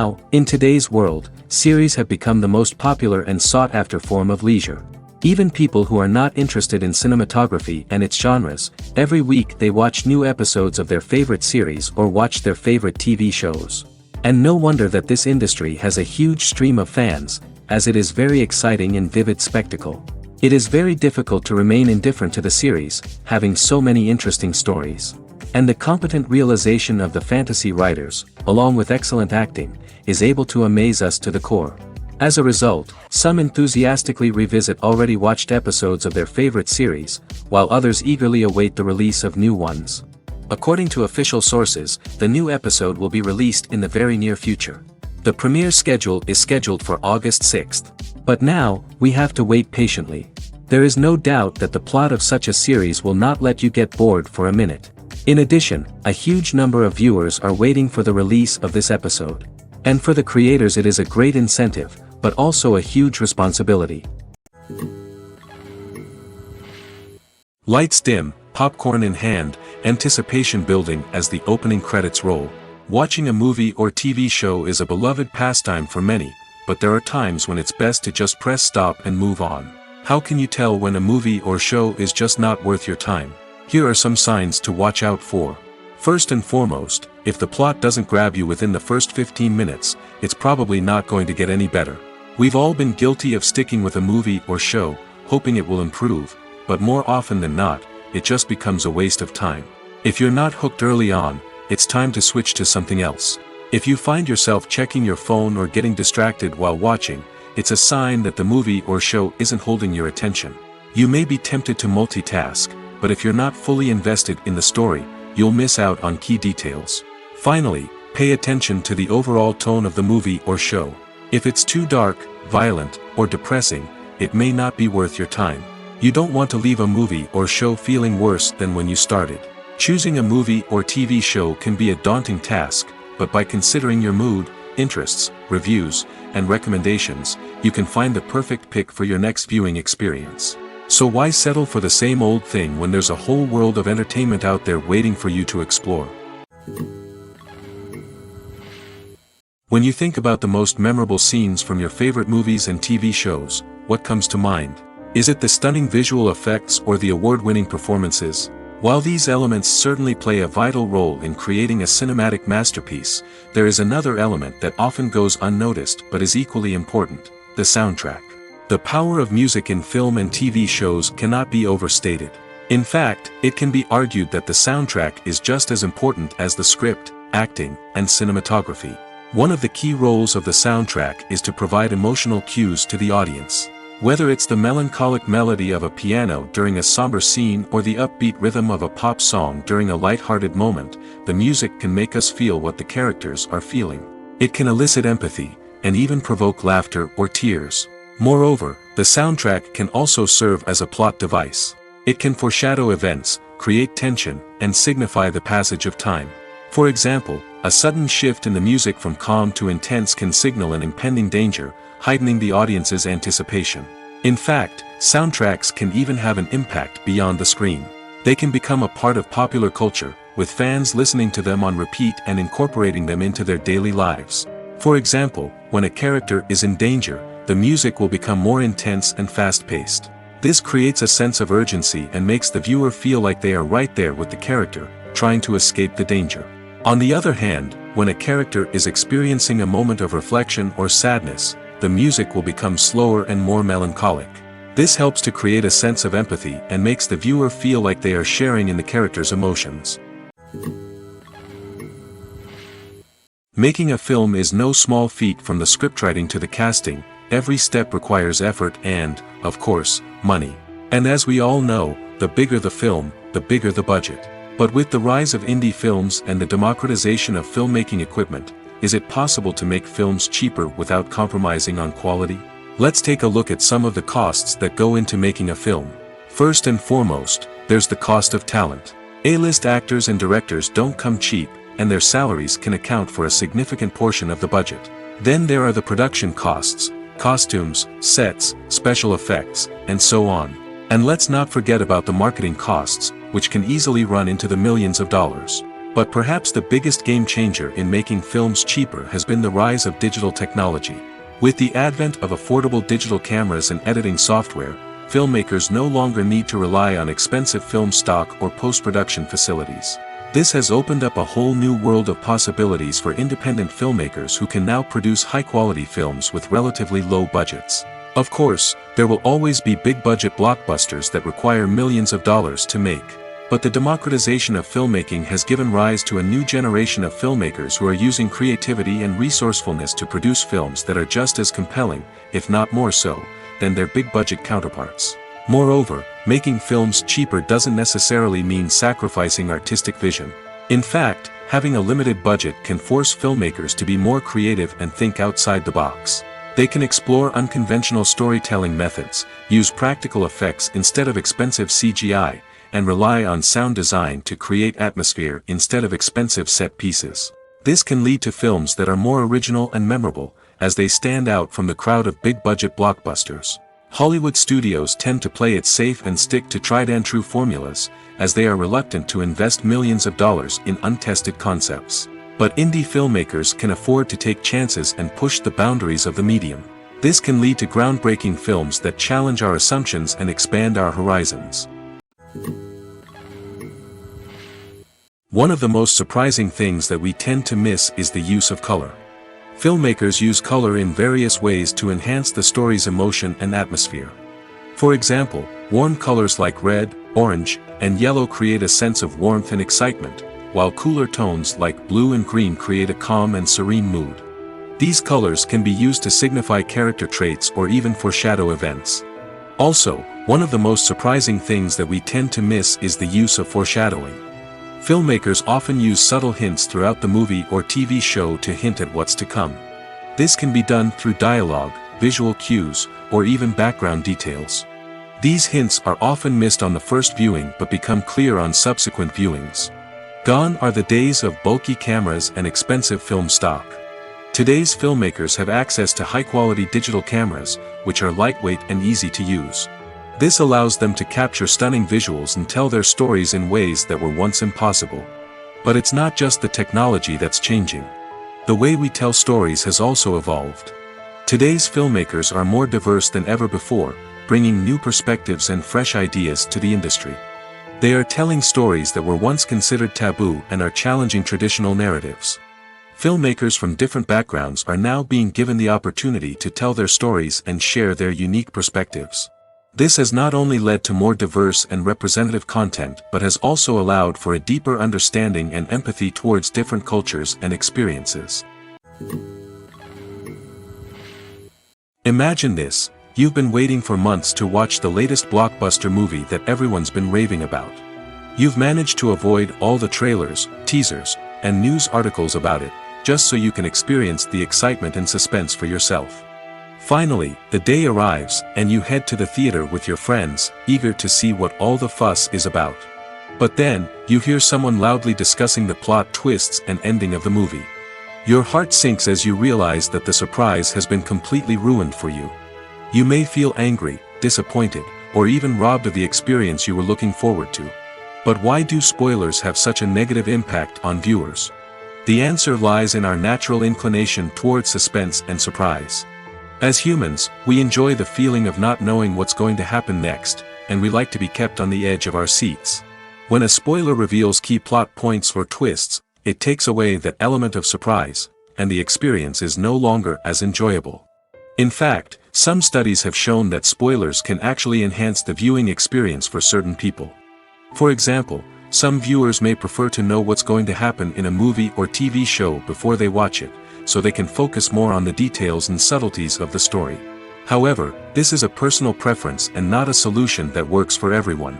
Now, in today's world, series have become the most popular and sought-after form of leisure. Even people who are not interested in cinematography and its genres, every week they watch new episodes of their favorite series or watch their favorite TV shows. And no wonder that this industry has a huge stream of fans, as it is very exciting and vivid spectacle. It is very difficult to remain indifferent to the series, having so many interesting stories. And the competent realization of the fantasy writers, along with excellent acting, is able to amaze us to the core. As a result, some enthusiastically revisit already watched episodes of their favorite series, while others eagerly await the release of new ones. According to official sources, the new episode will be released in the very near future. The premiere schedule is scheduled for August 6th. But now, we have to wait patiently. There is no doubt that the plot of such a series will not let you get bored for a minute. In addition, a huge number of viewers are waiting for the release of this episode. And for the creators it is a great incentive, but also a huge responsibility. Lights dim, popcorn in hand, anticipation building as the opening credits roll. Watching a movie or TV show is a beloved pastime for many, but there are times when it's best to just press stop and move on. How can you tell when a movie or show is just not worth your time? Here are some signs to watch out for. First and foremost, if the plot doesn't grab you within the first 15 minutes, it's probably not going to get any better. We've all been guilty of sticking with a movie or show, hoping it will improve, but more often than not, it just becomes a waste of time. If you're not hooked early on, it's time to switch to something else. If you find yourself checking your phone or getting distracted while watching, it's a sign that the movie or show isn't holding your attention. You may be tempted to multitask, but if you're not fully invested in the story, you'll miss out on key details. Finally, pay attention to the overall tone of the movie or show. If it's too dark, violent, or depressing, it may not be worth your time. You don't want to leave a movie or show feeling worse than when you started. Choosing a movie or TV show can be a daunting task, but by considering your mood, interests, reviews, and recommendations, you can find the perfect pick for your next viewing experience. So why settle for the same old thing when there's a whole world of entertainment out there waiting for you to explore? When you think about the most memorable scenes from your favorite movies and TV shows, what comes to mind? Is it the stunning visual effects or the award-winning performances? While these elements certainly play a vital role in creating a cinematic masterpiece, there is another element that often goes unnoticed but is equally important: the soundtrack. The power of music in film and TV shows cannot be overstated. In fact, it can be argued that the soundtrack is just as important as the script, acting, and cinematography. One of the key roles of the soundtrack is to provide emotional cues to the audience. Whether it's the melancholic melody of a piano during a somber scene or the upbeat rhythm of a pop song during a light-hearted moment, the music can make us feel what the characters are feeling. It can elicit empathy, and even provoke laughter or tears. Moreover, the soundtrack can also serve as a plot device. It can foreshadow events, create tension, and signify the passage of time. For example, a sudden shift in the music from calm to intense can signal an impending danger, heightening the audience's anticipation. In fact, soundtracks can even have an impact beyond the screen. They can become a part of popular culture, with fans listening to them on repeat and incorporating them into their daily lives. For example, when a character is in danger, the music will become more intense and fast-paced. This creates a sense of urgency and makes the viewer feel like they are right there with the character, trying to escape the danger. On the other hand, when a character is experiencing a moment of reflection or sadness, the music will become slower and more melancholic. This helps to create a sense of empathy and makes the viewer feel like they are sharing in the character's emotions. Making a film is no small feat. From the scriptwriting to the casting, every step requires effort and, of course, money. And as we all know, the bigger the film, the bigger the budget. But with the rise of indie films and the democratization of filmmaking equipment, is it possible to make films cheaper without compromising on quality? Let's take a look at some of the costs that go into making a film. First and foremost, there's the cost of talent. A-list actors and directors don't come cheap, and their salaries can account for a significant portion of the budget. Then there are the production costs, costumes, sets, special effects, and so on. And let's not forget about the marketing costs, which can easily run into the millions of dollars. But perhaps the biggest game changer in making films cheaper has been the rise of digital technology. With the advent of affordable digital cameras and editing software, filmmakers no longer need to rely on expensive film stock or post-production facilities. This has opened up a whole new world of possibilities for independent filmmakers who can now produce high-quality films with relatively low budgets. Of course, there will always be big-budget blockbusters that require millions of dollars to make. But the democratization of filmmaking has given rise to a new generation of filmmakers who are using creativity and resourcefulness to produce films that are just as compelling, if not more so, than their big-budget counterparts. Moreover, making films cheaper doesn't necessarily mean sacrificing artistic vision. In fact, having a limited budget can force filmmakers to be more creative and think outside the box. They can explore unconventional storytelling methods, use practical effects instead of expensive CGI, and rely on sound design to create atmosphere instead of expensive set pieces. This can lead to films that are more original and memorable, as they stand out from the crowd of big-budget blockbusters. Hollywood studios tend to play it safe and stick to tried-and-true formulas, as they are reluctant to invest millions of dollars in untested concepts. But indie filmmakers can afford to take chances and push the boundaries of the medium. This can lead to groundbreaking films that challenge our assumptions and expand our horizons. One of the most surprising things that we tend to miss is the use of color. Filmmakers use color in various ways to enhance the story's emotion and atmosphere. For example, warm colors like red, orange, and yellow create a sense of warmth and excitement, while cooler tones like blue and green create a calm and serene mood. These colors can be used to signify character traits or even foreshadow events. Also, one of the most surprising things that we tend to miss is the use of foreshadowing. Filmmakers often use subtle hints throughout the movie or TV show to hint at what's to come. This can be done through dialogue, visual cues, or even background details. These hints are often missed on the first viewing but become clear on subsequent viewings. Gone are the days of bulky cameras and expensive film stock. Today's filmmakers have access to high-quality digital cameras, which are lightweight and easy to use. This allows them to capture stunning visuals and tell their stories in ways that were once impossible. But it's not just the technology that's changing. The way we tell stories has also evolved. Today's filmmakers are more diverse than ever before, bringing new perspectives and fresh ideas to the industry. They are telling stories that were once considered taboo and are challenging traditional narratives. Filmmakers from different backgrounds are now being given the opportunity to tell their stories and share their unique perspectives. This has not only led to more diverse and representative content but has also allowed for a deeper understanding and empathy towards different cultures and experiences. Imagine this: you've been waiting for months to watch the latest blockbuster movie that everyone's been raving about. You've managed to avoid all the trailers, teasers, and news articles about it, just so you can experience the excitement and suspense for yourself. Finally, the day arrives, and you head to the theater with your friends, eager to see what all the fuss is about. But then, you hear someone loudly discussing the plot twists and ending of the movie. Your heart sinks as you realize that the surprise has been completely ruined for you. You may feel angry, disappointed, or even robbed of the experience you were looking forward to. But why do spoilers have such a negative impact on viewers? The answer lies in our natural inclination towards suspense and surprise. As humans, we enjoy the feeling of not knowing what's going to happen next, and we like to be kept on the edge of our seats. When a spoiler reveals key plot points or twists, it takes away that element of surprise, and the experience is no longer as enjoyable. In fact, some studies have shown that spoilers can actually enhance the viewing experience for certain people. For example, some viewers may prefer to know what's going to happen in a movie or TV show before they watch it, so they can focus more on the details and subtleties of the story. However, this is a personal preference and not a solution that works for everyone.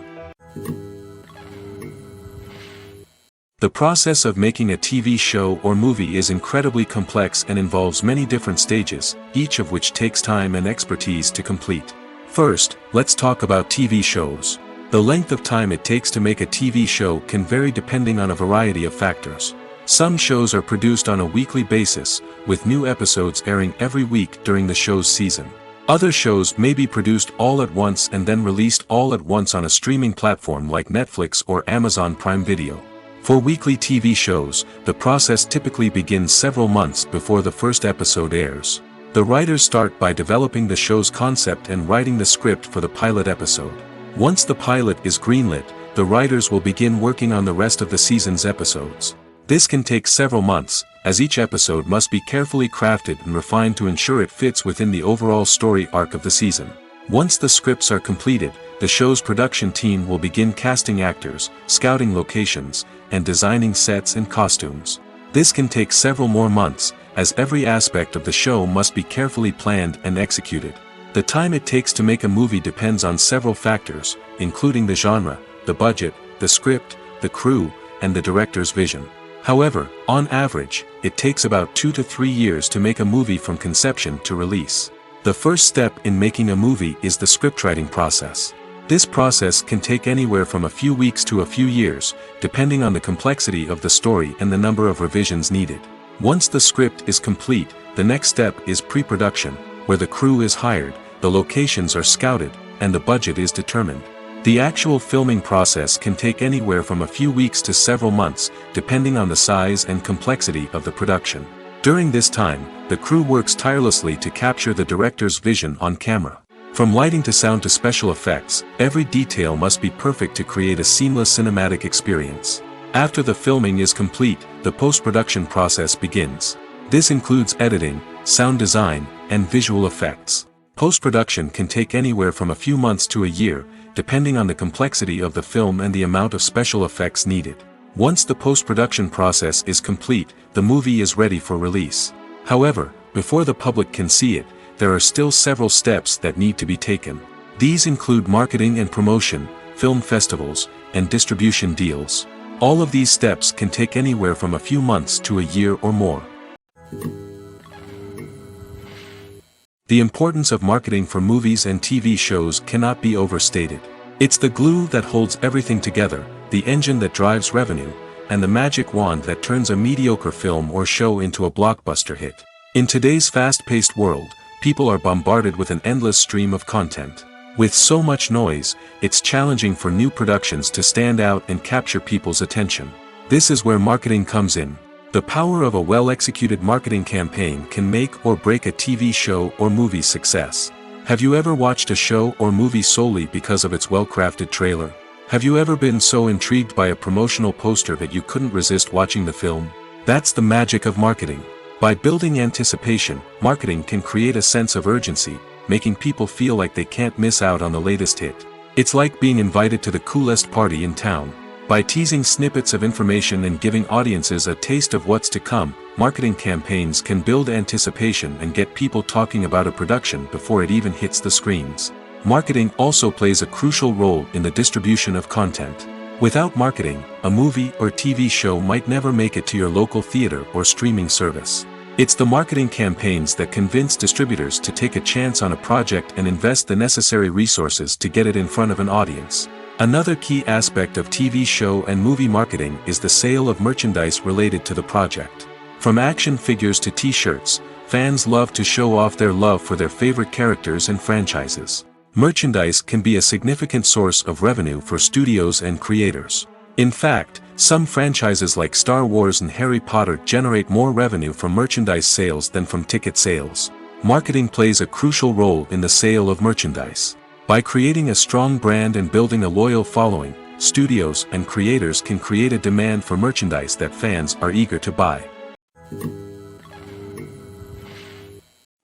The process of making a TV show or movie is incredibly complex and involves many different stages, each of which takes time and expertise to complete. First, let's talk about TV shows. The length of time it takes to make a TV show can vary depending on a variety of factors. Some shows are produced on a weekly basis, with new episodes airing every week during the show's season. Other shows may be produced all at once and then released all at once on a streaming platform like Netflix or Amazon Prime Video. For weekly TV shows, the process typically begins several months before the first episode airs. The writers start by developing the show's concept and writing the script for the pilot episode. Once the pilot is greenlit, the writers will begin working on the rest of the season's episodes. This can take several months, as each episode must be carefully crafted and refined to ensure it fits within the overall story arc of the season. Once the scripts are completed, the show's production team will begin casting actors, scouting locations, and designing sets and costumes. This can take several more months, as every aspect of the show must be carefully planned and executed. The time it takes to make a movie depends on several factors, including the genre, the budget, the script, the crew, and the director's vision. However, on average, it takes about 2 to 3 years to make a movie from conception to release. The first step in making a movie is the scriptwriting process. This process can take anywhere from a few weeks to a few years, depending on the complexity of the story and the number of revisions needed. Once the script is complete, the next step is pre-production, where the crew is hired, the locations are scouted, and the budget is determined. The actual filming process can take anywhere from a few weeks to several months, depending on the size and complexity of the production. During this time, the crew works tirelessly to capture the director's vision on camera. From lighting to sound to special effects, every detail must be perfect to create a seamless cinematic experience. After the filming is complete, the post-production process begins. This includes editing, sound design, and visual effects. Post-production can take anywhere from a few months to a year, depending on the complexity of the film and the amount of special effects needed. Once the post-production process is complete, the movie is ready for release. However, before the public can see it, there are still several steps that need to be taken. These include marketing and promotion, film festivals, and distribution deals. All of these steps can take anywhere from a few months to a year or more. The importance of marketing for movies and TV shows cannot be overstated. It's the glue that holds everything together, the engine that drives revenue, and the magic wand that turns a mediocre film or show into a blockbuster hit. In today's fast-paced world, people are bombarded with an endless stream of content. With so much noise, it's challenging for new productions to stand out and capture people's attention. This is where marketing comes in. The power of a well-executed marketing campaign can make or break a TV show or movie's success. Have you ever watched a show or movie solely because of its well-crafted trailer? Have you ever been so intrigued by a promotional poster that you couldn't resist watching the film? That's the magic of marketing. By building anticipation, marketing can create a sense of urgency, making people feel like they can't miss out on the latest hit. It's like being invited to the coolest party in town. By teasing snippets of information and giving audiences a taste of what's to come, marketing campaigns can build anticipation and get people talking about a production before it even hits the screens. Marketing also plays a crucial role in the distribution of content. Without marketing, a movie or TV show might never make it to your local theater or streaming service. It's the marketing campaigns that convince distributors to take a chance on a project and invest the necessary resources to get it in front of an audience. Another key aspect of TV show and movie marketing is the sale of merchandise related to the project. From action figures to t-shirts, fans love to show off their love for their favorite characters and franchises. Merchandise can be a significant source of revenue for studios and creators. In fact, some franchises like Star Wars and Harry Potter generate more revenue from merchandise sales than from ticket sales. Marketing plays a crucial role in the sale of merchandise. By creating a strong brand and building a loyal following, studios and creators can create a demand for merchandise that fans are eager to buy.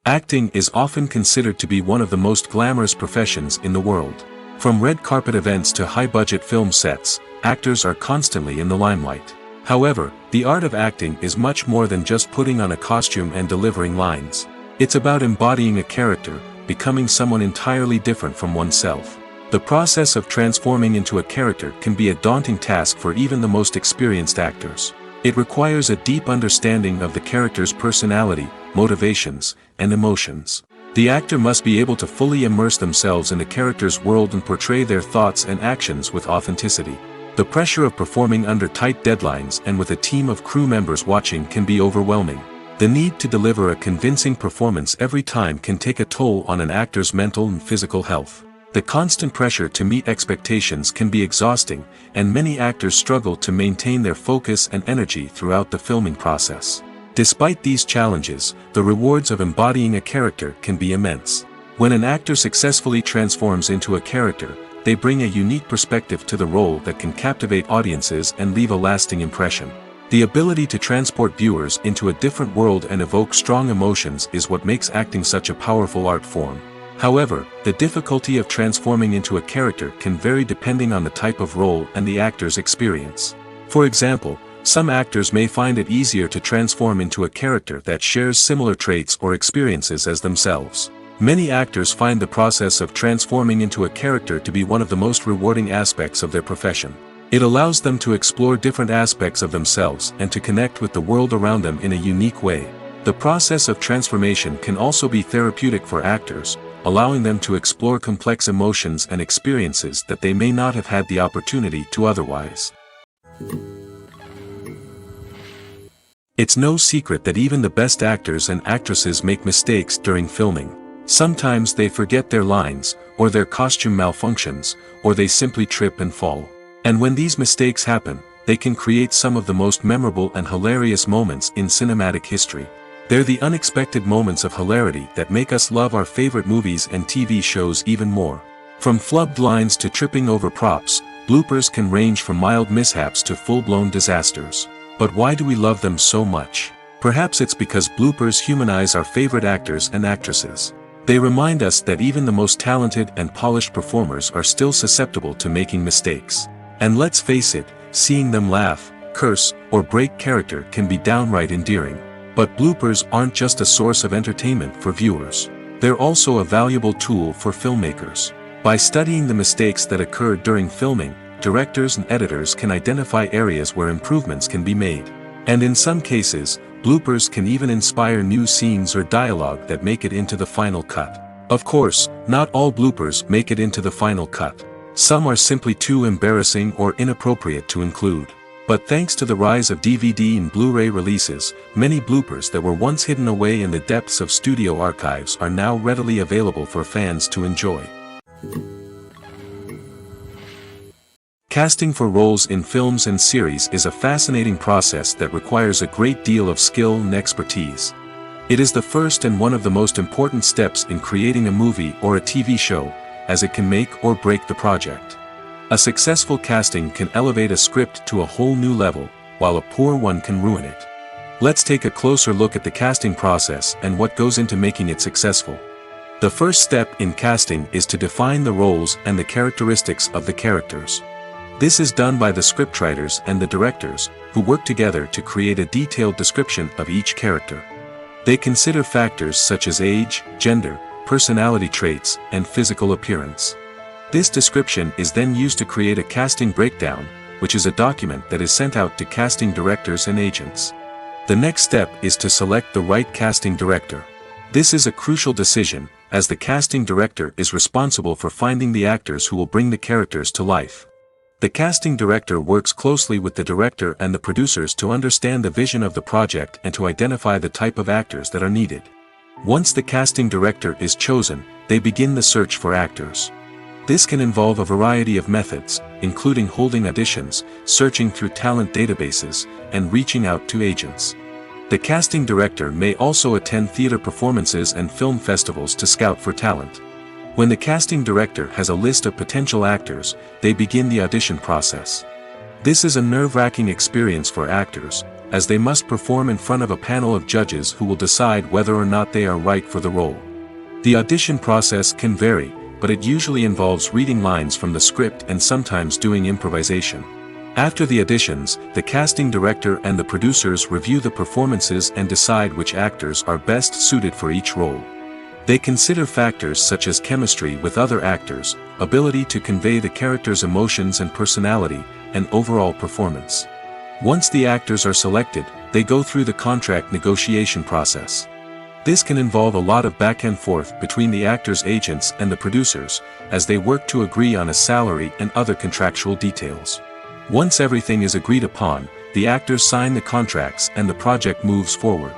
Acting is often considered to be one of the most glamorous professions in the world. From red carpet events to high-budget film sets, actors are constantly in the limelight. However, the art of acting is much more than just putting on a costume and delivering lines. It's about embodying a character, becoming someone entirely different from oneself. The process of transforming into a character can be a daunting task for even the most experienced actors. It requires a deep understanding of the character's personality, motivations, and emotions. The actor must be able to fully immerse themselves in the character's world and portray their thoughts and actions with authenticity. The pressure of performing under tight deadlines and with a team of crew members watching can be overwhelming. The need to deliver a convincing performance every time can take a toll on an actor's mental and physical health. The constant pressure to meet expectations can be exhausting, and many actors struggle to maintain their focus and energy throughout the filming process. Despite these challenges, the rewards of embodying a character can be immense. When an actor successfully transforms into a character, they bring a unique perspective to the role that can captivate audiences and leave a lasting impression. The ability to transport viewers into a different world and evoke strong emotions is what makes acting such a powerful art form. However, the difficulty of transforming into a character can vary depending on the type of role and the actor's experience. For example, some actors may find it easier to transform into a character that shares similar traits or experiences as themselves. Many actors find the process of transforming into a character to be one of the most rewarding aspects of their profession. It allows them to explore different aspects of themselves and to connect with the world around them in a unique way. The process of transformation can also be therapeutic for actors, allowing them to explore complex emotions and experiences that they may not have had the opportunity to otherwise. It's no secret that even the best actors and actresses make mistakes during filming. Sometimes they forget their lines, or their costume malfunctions, or they simply trip and fall. And when these mistakes happen, they can create some of the most memorable and hilarious moments in cinematic history. They're the unexpected moments of hilarity that make us love our favorite movies and TV shows even more. From flubbed lines to tripping over props, bloopers can range from mild mishaps to full-blown disasters. But why do we love them so much? Perhaps it's because bloopers humanize our favorite actors and actresses. They remind us that even the most talented and polished performers are still susceptible to making mistakes. And let's face it, seeing them laugh, curse, or break character can be downright endearing. But bloopers aren't just a source of entertainment for viewers. They're also a valuable tool for filmmakers. By studying the mistakes that occurred during filming, directors and editors can identify areas where improvements can be made. And in some cases, bloopers can even inspire new scenes or dialogue that make it into the final cut. Of course, not all bloopers make it into the final cut. Some are simply too embarrassing or inappropriate to include. But thanks to the rise of DVD and Blu-ray releases, many bloopers that were once hidden away in the depths of studio archives are now readily available for fans to enjoy. Casting for roles in films and series is a fascinating process that requires a great deal of skill and expertise. It is the first and one of the most important steps in creating a movie or a TV show, as it can make or break the project. A successful casting can elevate a script to a whole new level, while a poor one can ruin it. Let's take a closer look at the casting process and what goes into making it successful. The first step in casting is to define the roles and the characteristics of the characters. This is done by the scriptwriters and the directors, who work together to create a detailed description of each character. They consider factors such as age, gender, personality traits, and physical appearance. This description is then used to create a casting breakdown, which is a document that is sent out to casting directors and agents. The next step is to select the right casting director. This is a crucial decision, as the casting director is responsible for finding the actors who will bring the characters to life. The casting director works closely with the director and the producers to understand the vision of the project and to identify the type of actors that are needed. Once the casting director is chosen, they begin the search for actors. This can involve a variety of methods, including holding auditions, searching through talent databases, and reaching out to agents. The casting director may also attend theater performances and film festivals to scout for talent. When the casting director has a list of potential actors, they begin the audition process. This is a nerve-wracking experience for actors, as they must perform in front of a panel of judges who will decide whether or not they are right for the role. The audition process can vary, but it usually involves reading lines from the script and sometimes doing improvisation. After the auditions, the casting director and the producers review the performances and decide which actors are best suited for each role. They consider factors such as chemistry with other actors, ability to convey the character's emotions and personality, and overall performance. Once the actors are selected, they go through the contract negotiation process. This can involve a lot of back and forth between the actors' agents and the producers, as they work to agree on a salary and other contractual details. Once everything is agreed upon, the actors sign the contracts and the project moves forward.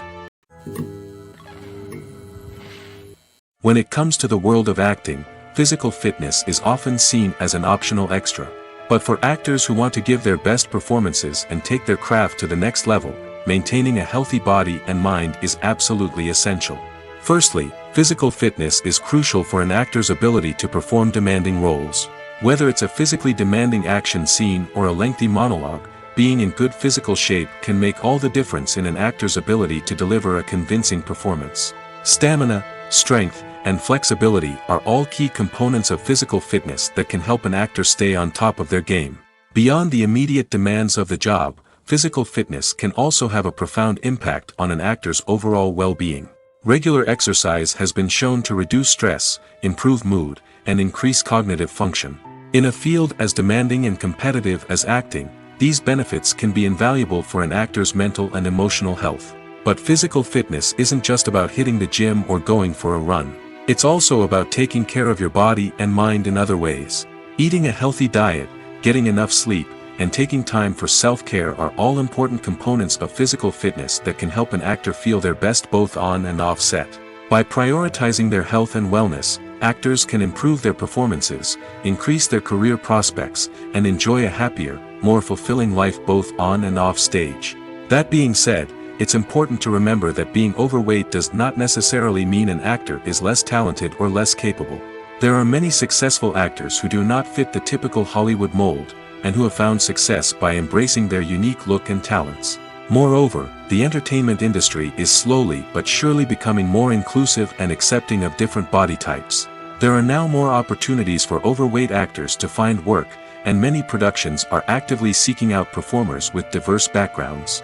When it comes to the world of acting, physical fitness is often seen as an optional extra. But for actors who want to give their best performances and take their craft to the next level, maintaining a healthy body and mind is absolutely essential. Firstly, physical fitness is crucial for an actor's ability to perform demanding roles. Whether it's a physically demanding action scene or a lengthy monologue, being in good physical shape can make all the difference in an actor's ability to deliver a convincing performance. Stamina, strength, and flexibility are all key components of physical fitness that can help an actor stay on top of their game. Beyond the immediate demands of the job, physical fitness can also have a profound impact on an actor's overall well-being. Regular exercise has been shown to reduce stress, improve mood, and increase cognitive function. In a field as demanding and competitive as acting, these benefits can be invaluable for an actor's mental and emotional health. But physical fitness isn't just about hitting the gym or going for a run. It's also about taking care of your body and mind in other ways. Eating a healthy diet, getting enough sleep, and taking time for self-care are all important components of physical fitness that can help an actor feel their best both on and off set. By prioritizing their health and wellness, actors can improve their performances, increase their career prospects, and enjoy a happier, more fulfilling life both on and off stage. That being said, it's important to remember that being overweight does not necessarily mean an actor is less talented or less capable. There are many successful actors who do not fit the typical Hollywood mold, and who have found success by embracing their unique look and talents. Moreover, the entertainment industry is slowly but surely becoming more inclusive and accepting of different body types. There are now more opportunities for overweight actors to find work, and many productions are actively seeking out performers with diverse backgrounds.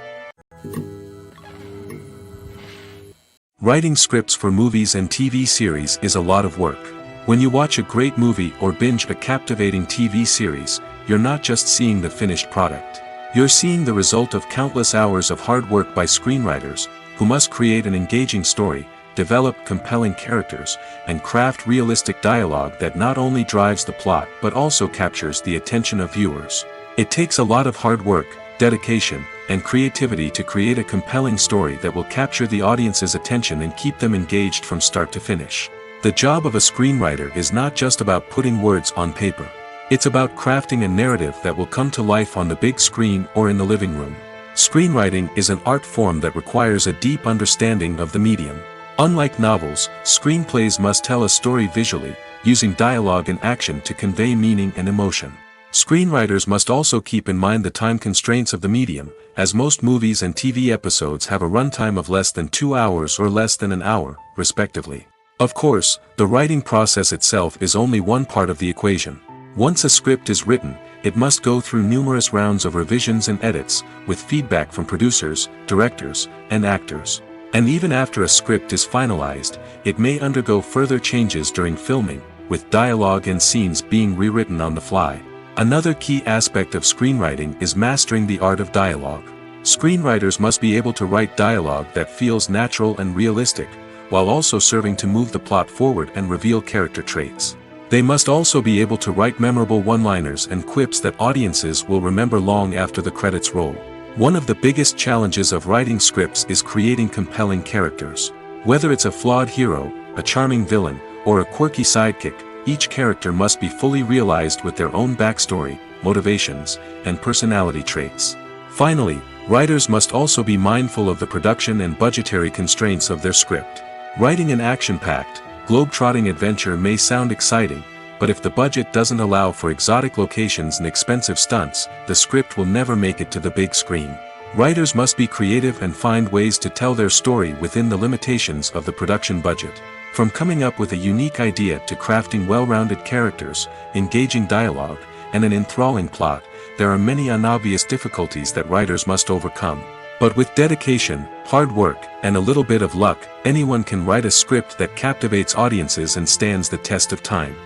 Writing scripts for movies and TV series is a lot of work. When you watch a great movie or binge a captivating TV series, you're not just seeing the finished product. You're seeing the result of countless hours of hard work by screenwriters, who must create an engaging story, develop compelling characters, and craft realistic dialogue that not only drives the plot but also captures the attention of viewers. It takes a lot of hard work, dedication, and creativity to create a compelling story that will capture the audience's attention and keep them engaged from start to finish. The job of a screenwriter is not just about putting words on paper. It's about crafting a narrative that will come to life on the big screen or in the living room. Screenwriting is an art form that requires a deep understanding of the medium. Unlike novels, screenplays must tell a story visually, using dialogue and action to convey meaning and emotion. Screenwriters must also keep in mind the time constraints of the medium, as most movies and TV episodes have a runtime of less than 2 hours or less than an hour, respectively. Of course, the writing process itself is only one part of the equation. Once a script is written, it must go through numerous rounds of revisions and edits, with feedback from producers, directors, and actors. And even after a script is finalized, it may undergo further changes during filming, with dialogue and scenes being rewritten on the fly. Another key aspect of screenwriting is mastering the art of dialogue. Screenwriters must be able to write dialogue that feels natural and realistic, while also serving to move the plot forward and reveal character traits. They must also be able to write memorable one-liners and quips that audiences will remember long after the credits roll. One of the biggest challenges of writing scripts is creating compelling characters. Whether it's a flawed hero, a charming villain, or a quirky sidekick, each character must be fully realized with their own backstory, motivations, and personality traits. Finally, writers must also be mindful of the production and budgetary constraints of their script. Writing an action-packed, globe-trotting adventure may sound exciting, but if the budget doesn't allow for exotic locations and expensive stunts, the script will never make it to the big screen. Writers must be creative and find ways to tell their story within the limitations of the production budget. From coming up with a unique idea to crafting well-rounded characters, engaging dialogue, and an enthralling plot, there are many unobvious difficulties that writers must overcome. But with dedication, hard work, and a little bit of luck, anyone can write a script that captivates audiences and stands the test of time.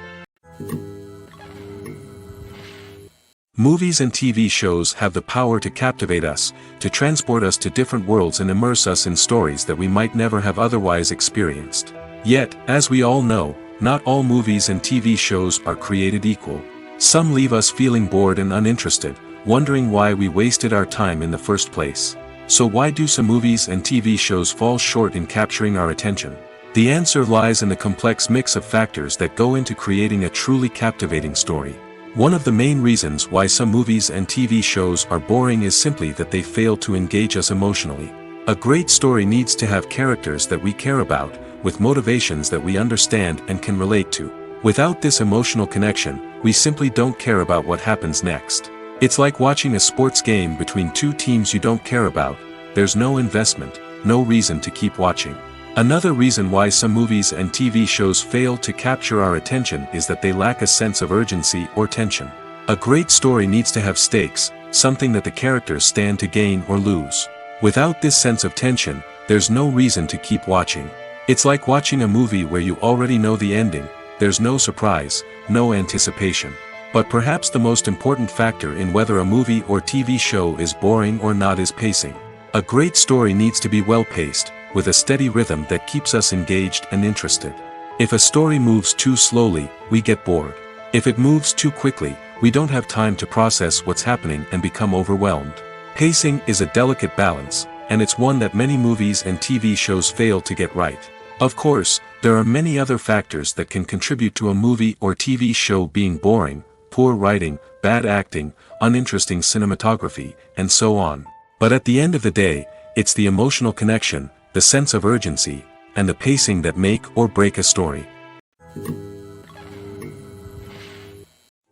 Movies and TV shows have the power to captivate us, to transport us to different worlds and immerse us in stories that we might never have otherwise experienced. Yet, as we all know, not all movies and TV shows are created equal. Some leave us feeling bored and uninterested, wondering why we wasted our time in the first place. So why do some movies and TV shows fall short in capturing our attention? The answer lies in the complex mix of factors that go into creating a truly captivating story. One of the main reasons why some movies and TV shows are boring is simply that they fail to engage us emotionally. A great story needs to have characters that we care about, with motivations that we understand and can relate to. Without this emotional connection, we simply don't care about what happens next. It's like watching a sports game between two teams you don't care about. There's no investment, no reason to keep watching. Another reason why some movies and TV shows fail to capture our attention is that they lack a sense of urgency or tension. A great story needs to have stakes, something that the characters stand to gain or lose. Without this sense of tension, there's no reason to keep watching. It's like watching a movie where you already know the ending. There's no surprise, no anticipation. But perhaps the most important factor in whether a movie or TV show is boring or not is pacing. A great story needs to be well-paced, with a steady rhythm that keeps us engaged and interested. If a story moves too slowly, we get bored. If it moves too quickly, we don't have time to process what's happening and become overwhelmed. Pacing is a delicate balance, and it's one that many movies and TV shows fail to get right. Of course, there are many other factors that can contribute to a movie or TV show being boring: poor writing, bad acting, uninteresting cinematography, and so on. But at the end of the day, it's the emotional connection, the sense of urgency, and the pacing that make or break a story.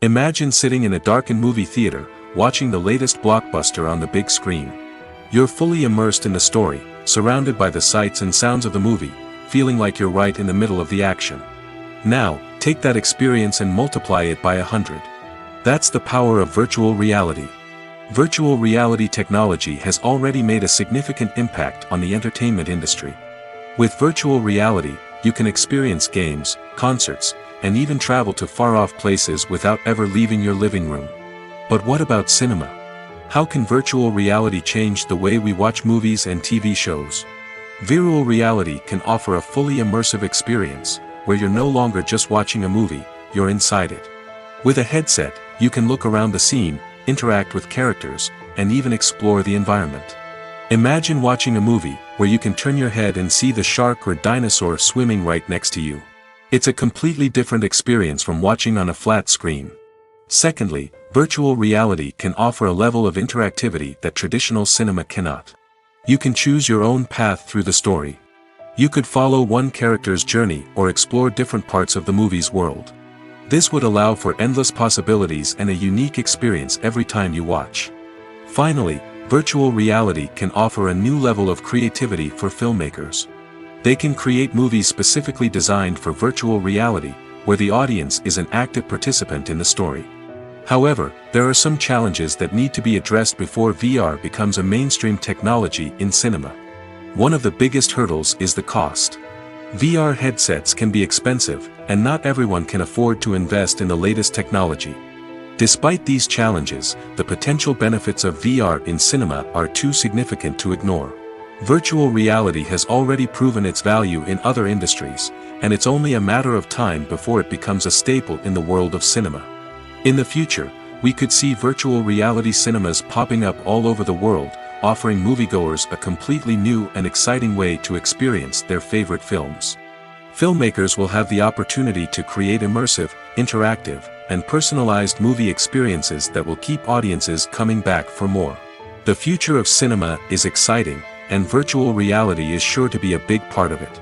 Imagine sitting in a darkened movie theater, watching the latest blockbuster on the big screen. You're fully immersed in the story, surrounded by the sights and sounds of the movie, feeling like you're right in the middle of the action. Now, take that experience and multiply it by 100. That's the power of virtual reality. Virtual reality technology has already made a significant impact on the entertainment industry. With virtual reality, you can experience games, concerts, and even travel to far-off places without ever leaving your living room. But what about cinema? How can virtual reality change the way we watch movies and TV shows? Virtual reality can offer a fully immersive experience, where you're no longer just watching a movie, you're inside it. With a headset, you can look around the scene, interact with characters, and even explore the environment. Imagine watching a movie where you can turn your head and see the shark or dinosaur swimming right next to you. It's a completely different experience from watching on a flat screen. Secondly, virtual reality can offer a level of interactivity that traditional cinema cannot. You can choose your own path through the story. You could follow one character's journey or explore different parts of the movie's world. This would allow for endless possibilities and a unique experience every time you watch. Finally, virtual reality can offer a new level of creativity for filmmakers. They can create movies specifically designed for virtual reality, where the audience is an active participant in the story. However, there are some challenges that need to be addressed before VR becomes a mainstream technology in cinema. One of the biggest hurdles is the cost. VR headsets can be expensive, and not everyone can afford to invest in the latest technology. Despite these challenges, the potential benefits of VR in cinema are too significant to ignore. Virtual reality has already proven its value in other industries, and it's only a matter of time before it becomes a staple in the world of cinema. In the future, we could see virtual reality cinemas popping up all over the world, offering moviegoers a completely new and exciting way to experience their favorite films. Filmmakers will have the opportunity to create immersive, interactive, and personalized movie experiences that will keep audiences coming back for more. The future of cinema is exciting, and virtual reality is sure to be a big part of it.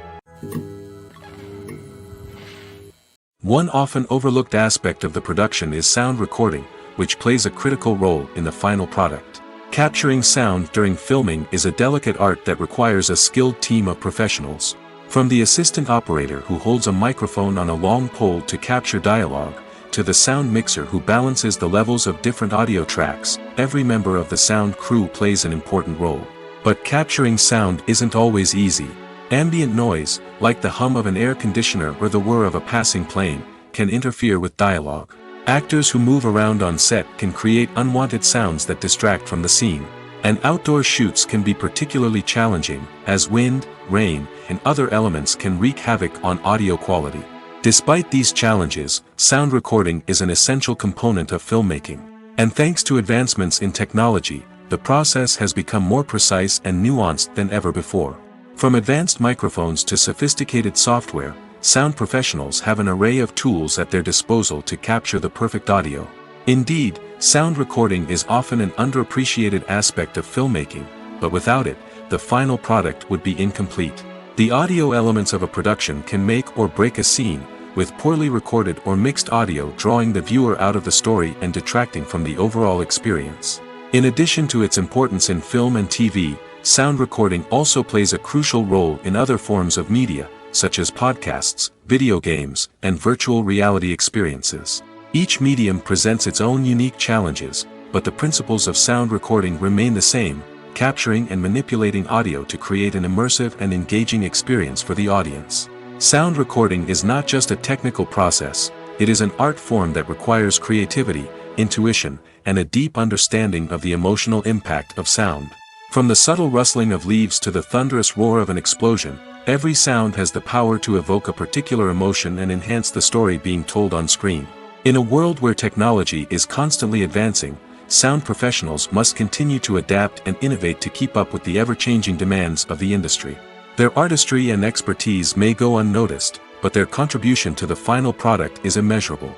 One often overlooked aspect of the production is sound recording, which plays a critical role in the final product. Capturing sound during filming is a delicate art that requires a skilled team of professionals. From the assistant operator who holds a microphone on a long pole to capture dialogue, to the sound mixer who balances the levels of different audio tracks, every member of the sound crew plays an important role. But capturing sound isn't always easy. Ambient noise, like the hum of an air conditioner or the whir of a passing plane, can interfere with dialogue. Actors who move around on set can create unwanted sounds that distract from the scene. And outdoor shoots can be particularly challenging, as wind, rain, and other elements can wreak havoc on audio quality. Despite these challenges, sound recording is an essential component of filmmaking. And thanks to advancements in technology, the process has become more precise and nuanced than ever before. From advanced microphones to sophisticated software, sound professionals have an array of tools at their disposal to capture the perfect audio. Indeed, sound recording is often an underappreciated aspect of filmmaking, but without it, the final product would be incomplete. The audio elements of a production can make or break a scene, with poorly recorded or mixed audio drawing the viewer out of the story and detracting from the overall experience. In addition to its importance in film and TV, sound recording also plays a crucial role in other forms of media, such as podcasts, video games, and virtual reality experiences. Each medium presents its own unique challenges, but the principles of sound recording remain the same, capturing and manipulating audio to create an immersive and engaging experience for the audience. Sound recording is not just a technical process, it is an art form that requires creativity, intuition, and a deep understanding of the emotional impact of sound. From the subtle rustling of leaves to the thunderous roar of an explosion, every sound has the power to evoke a particular emotion and enhance the story being told on screen. In a world where technology is constantly advancing, sound professionals must continue to adapt and innovate to keep up with the ever-changing demands of the industry. Their artistry and expertise may go unnoticed, but their contribution to the final product is immeasurable.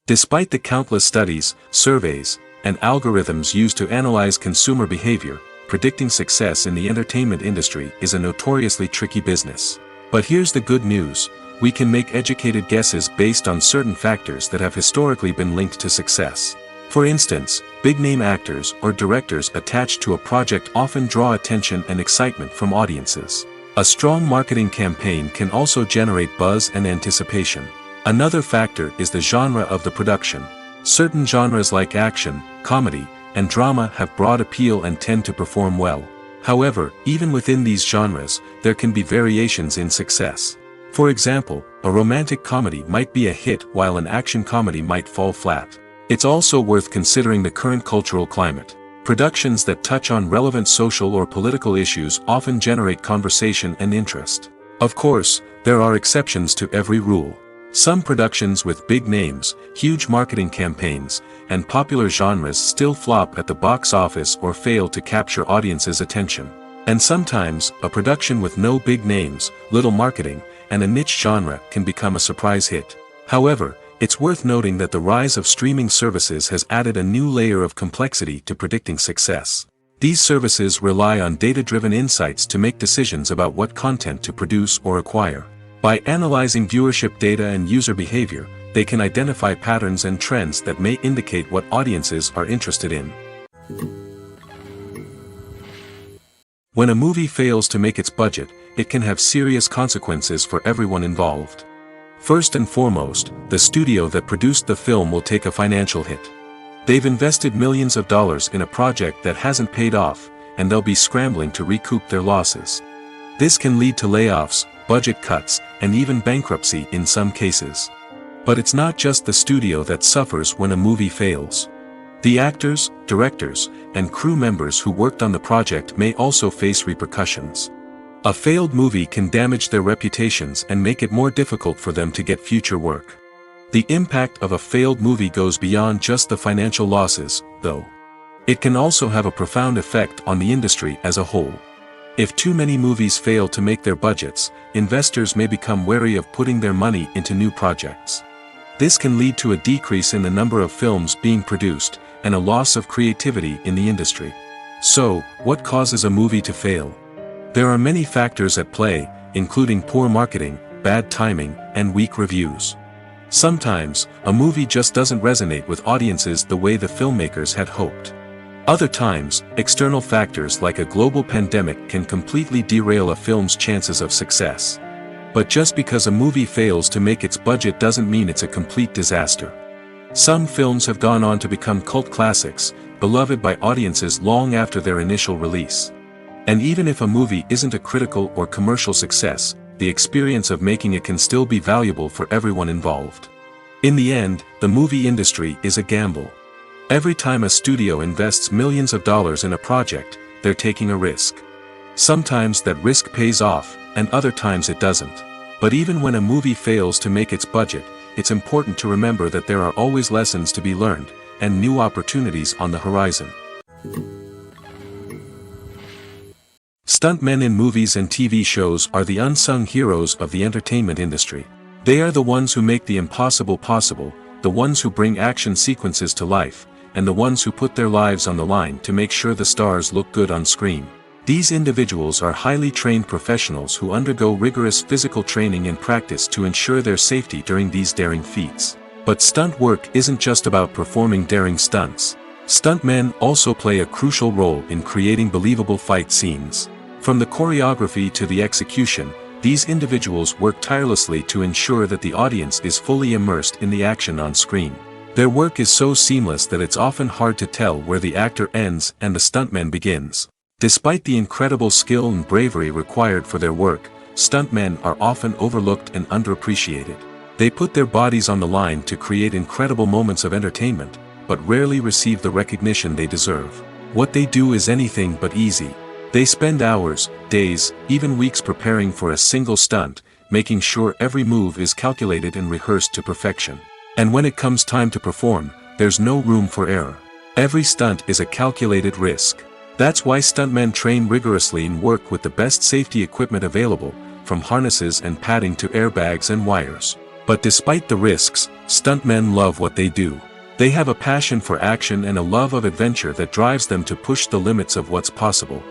Despite the countless studies, surveys, and algorithms used to analyze consumer behavior, predicting success in the entertainment industry is a notoriously tricky business. But here's the good news: we can make educated guesses based on certain factors that have historically been linked to success. For instance, big-name actors or directors attached to a project often draw attention and excitement from audiences. A strong marketing campaign can also generate buzz and anticipation. Another factor is the genre of the production. Certain genres like action, comedy, and drama have broad appeal and tend to perform well. However, even within these genres, there can be variations in success. For example, a romantic comedy might be a hit while an action comedy might fall flat. It's also worth considering the current cultural climate. Productions that touch on relevant social or political issues often generate conversation and interest. Of course, there are exceptions to every rule. Some productions with big names, huge marketing campaigns, and popular genres still flop at the box office or fail to capture audiences' attention. And sometimes, a production with no big names, little marketing, and a niche genre can become a surprise hit. However, it's worth noting that the rise of streaming services has added a new layer of complexity to predicting success. These services rely on data-driven insights to make decisions about what content to produce or acquire. By analyzing viewership data and user behavior, they can identify patterns and trends that may indicate what audiences are interested in. When a movie fails to make its budget, it can have serious consequences for everyone involved. First and foremost, the studio that produced the film will take a financial hit. They've invested millions of dollars in a project that hasn't paid off, and they'll be scrambling to recoup their losses. This can lead to layoffs, budget cuts, and even bankruptcy in some cases. But it's not just the studio that suffers when a movie fails. The actors, directors, and crew members who worked on the project may also face repercussions. A failed movie can damage their reputations and make it more difficult for them to get future work. The impact of a failed movie goes beyond just the financial losses, though. It can also have a profound effect on the industry as a whole. If too many movies fail to make their budgets, investors may become wary of putting their money into new projects. This can lead to a decrease in the number of films being produced, and a loss of creativity in the industry. So, what causes a movie to fail? There are many factors at play, including poor marketing, bad timing, and weak reviews. Sometimes, a movie just doesn't resonate with audiences the way the filmmakers had hoped. Other times, external factors like a global pandemic can completely derail a film's chances of success. But just because a movie fails to make its budget doesn't mean it's a complete disaster. Some films have gone on to become cult classics, beloved by audiences long after their initial release. And even if a movie isn't a critical or commercial success, the experience of making it can still be valuable for everyone involved. In the end, the movie industry is a gamble. Every time a studio invests millions of dollars in a project, they're taking a risk. Sometimes that risk pays off, and other times it doesn't. But even when a movie fails to make its budget, it's important to remember that there are always lessons to be learned, and new opportunities on the horizon. Stuntmen in movies and TV shows are the unsung heroes of the entertainment industry. They are the ones who make the impossible possible, the ones who bring action sequences to life, and the ones who put their lives on the line to make sure the stars look good on screen. These individuals are highly trained professionals who undergo rigorous physical training and practice to ensure their safety during these daring feats. But stunt work isn't just about performing daring stunts. Stuntmen also play a crucial role in creating believable fight scenes. From the choreography to the execution, these individuals work tirelessly to ensure that the audience is fully immersed in the action on screen. Their work is so seamless that it's often hard to tell where the actor ends and the stuntman begins. Despite the incredible skill and bravery required for their work, stuntmen are often overlooked and underappreciated. They put their bodies on the line to create incredible moments of entertainment, but rarely receive the recognition they deserve. What they do is anything but easy. They spend hours, days, even weeks preparing for a single stunt, making sure every move is calculated and rehearsed to perfection. And when it comes time to perform, there's no room for error. Every stunt is a calculated risk. That's why stuntmen train rigorously and work with the best safety equipment available, from harnesses and padding to airbags and wires. But despite the risks, stuntmen love what they do. They have a passion for action and a love of adventure that drives them to push the limits of what's possible.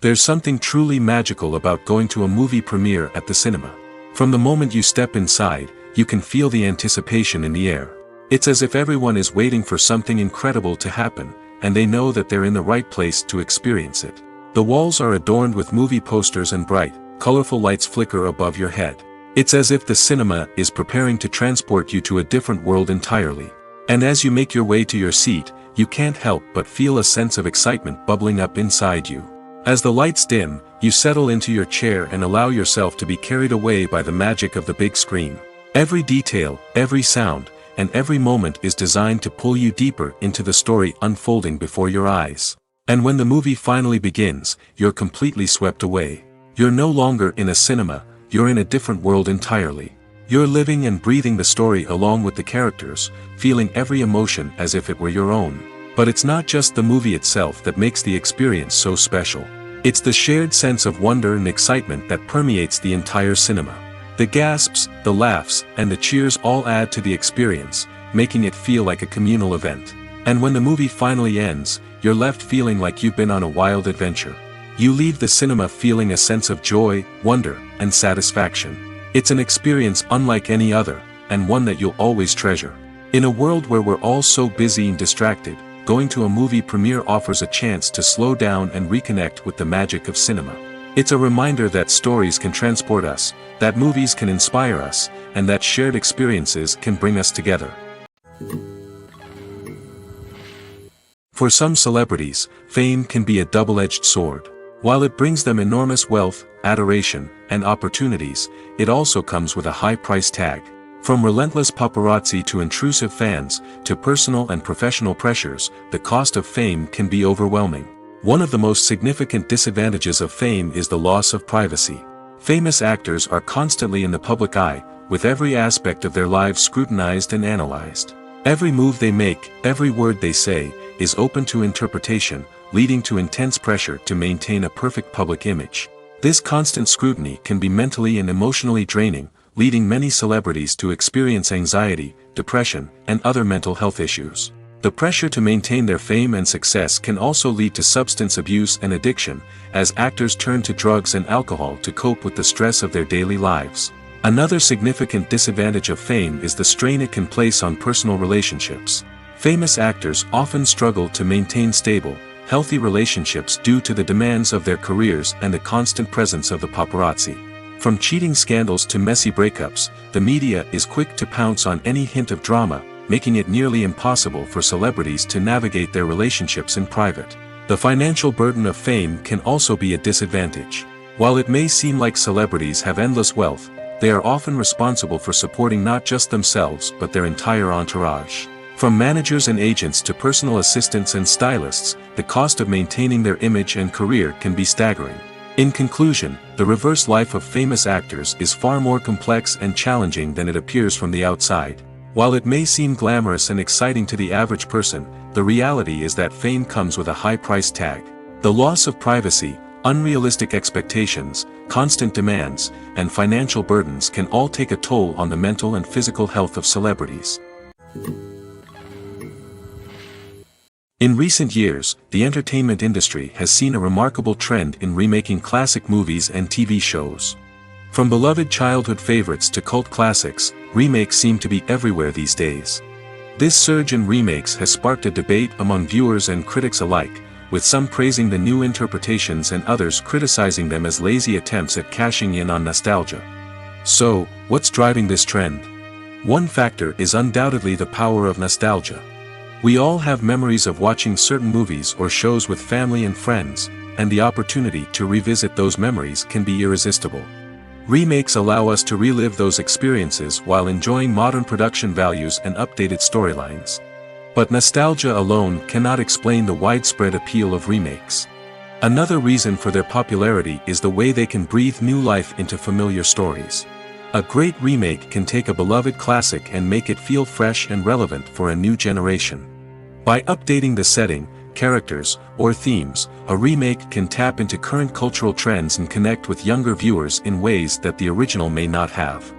There's something truly magical about going to a movie premiere at the cinema. From the moment you step inside, you can feel the anticipation in the air. It's as if everyone is waiting for something incredible to happen, and they know that they're in the right place to experience it. The walls are adorned with movie posters and bright, colorful lights flicker above your head. It's as if the cinema is preparing to transport you to a different world entirely. And as you make your way to your seat, you can't help but feel a sense of excitement bubbling up inside you. As the lights dim, you settle into your chair and allow yourself to be carried away by the magic of the big screen. Every detail, every sound, and every moment is designed to pull you deeper into the story unfolding before your eyes. And when the movie finally begins, you're completely swept away. You're no longer in a cinema, you're in a different world entirely. You're living and breathing the story along with the characters, feeling every emotion as if it were your own. But it's not just the movie itself that makes the experience so special. It's the shared sense of wonder and excitement that permeates the entire cinema. The gasps, the laughs, and the cheers all add to the experience, making it feel like a communal event. And when the movie finally ends, you're left feeling like you've been on a wild adventure. You leave the cinema feeling a sense of joy, wonder, and satisfaction. It's an experience unlike any other, and one that you'll always treasure. In a world where we're all so busy and distracted, going to a movie premiere offers a chance to slow down and reconnect with the magic of cinema. It's a reminder that stories can transport us, that movies can inspire us, and that shared experiences can bring us together. For some celebrities, fame can be a double-edged sword. While it brings them enormous wealth, adoration, and opportunities, it also comes with a high price tag. From relentless paparazzi to intrusive fans, to personal and professional pressures, the cost of fame can be overwhelming. One of the most significant disadvantages of fame is the loss of privacy. Famous actors are constantly in the public eye, with every aspect of their lives scrutinized and analyzed. Every move they make, every word they say, is open to interpretation, leading to intense pressure to maintain a perfect public image. This constant scrutiny can be mentally and emotionally draining, leading many celebrities to experience anxiety, depression, and other mental health issues. The pressure to maintain their fame and success can also lead to substance abuse and addiction, as actors turn to drugs and alcohol to cope with the stress of their daily lives. Another significant disadvantage of fame is the strain it can place on personal relationships. Famous actors often struggle to maintain stable, healthy relationships due to the demands of their careers and the constant presence of the paparazzi. From cheating scandals to messy breakups, the media is quick to pounce on any hint of drama, making it nearly impossible for celebrities to navigate their relationships in private. The financial burden of fame can also be a disadvantage. While it may seem like celebrities have endless wealth, they are often responsible for supporting not just themselves but their entire entourage. From managers and agents to personal assistants and stylists, the cost of maintaining their image and career can be staggering. In conclusion, the reverse life of famous actors is far more complex and challenging than it appears from the outside. While it may seem glamorous and exciting to the average person, the reality is that fame comes with a high price tag. The loss of privacy, unrealistic expectations, constant demands, and financial burdens can all take a toll on the mental and physical health of celebrities. In recent years, the entertainment industry has seen a remarkable trend in remaking classic movies and TV shows. From beloved childhood favorites to cult classics, remakes seem to be everywhere these days. This surge in remakes has sparked a debate among viewers and critics alike, with some praising the new interpretations and others criticizing them as lazy attempts at cashing in on nostalgia. So, what's driving this trend? One factor is undoubtedly the power of nostalgia. We all have memories of watching certain movies or shows with family and friends, and the opportunity to revisit those memories can be irresistible. Remakes allow us to relive those experiences while enjoying modern production values and updated storylines. But nostalgia alone cannot explain the widespread appeal of remakes. Another reason for their popularity is the way they can breathe new life into familiar stories. A great remake can take a beloved classic and make it feel fresh and relevant for a new generation. By updating the setting, characters, or themes, a remake can tap into current cultural trends and connect with younger viewers in ways that the original may not have.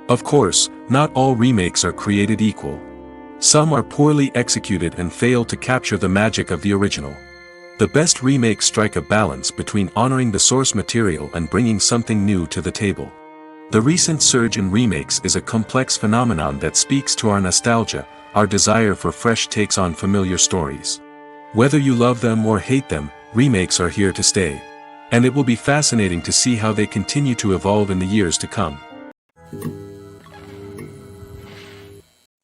Of course, not all remakes are created equal. Some are poorly executed and fail to capture the magic of the original. The best remakes strike a balance between honoring the source material and bringing something new to the table. The recent surge in remakes is a complex phenomenon that speaks to our nostalgia, our desire for fresh takes on familiar stories. Whether you love them or hate them, remakes are here to stay. And it will be fascinating to see how they continue to evolve in the years to come.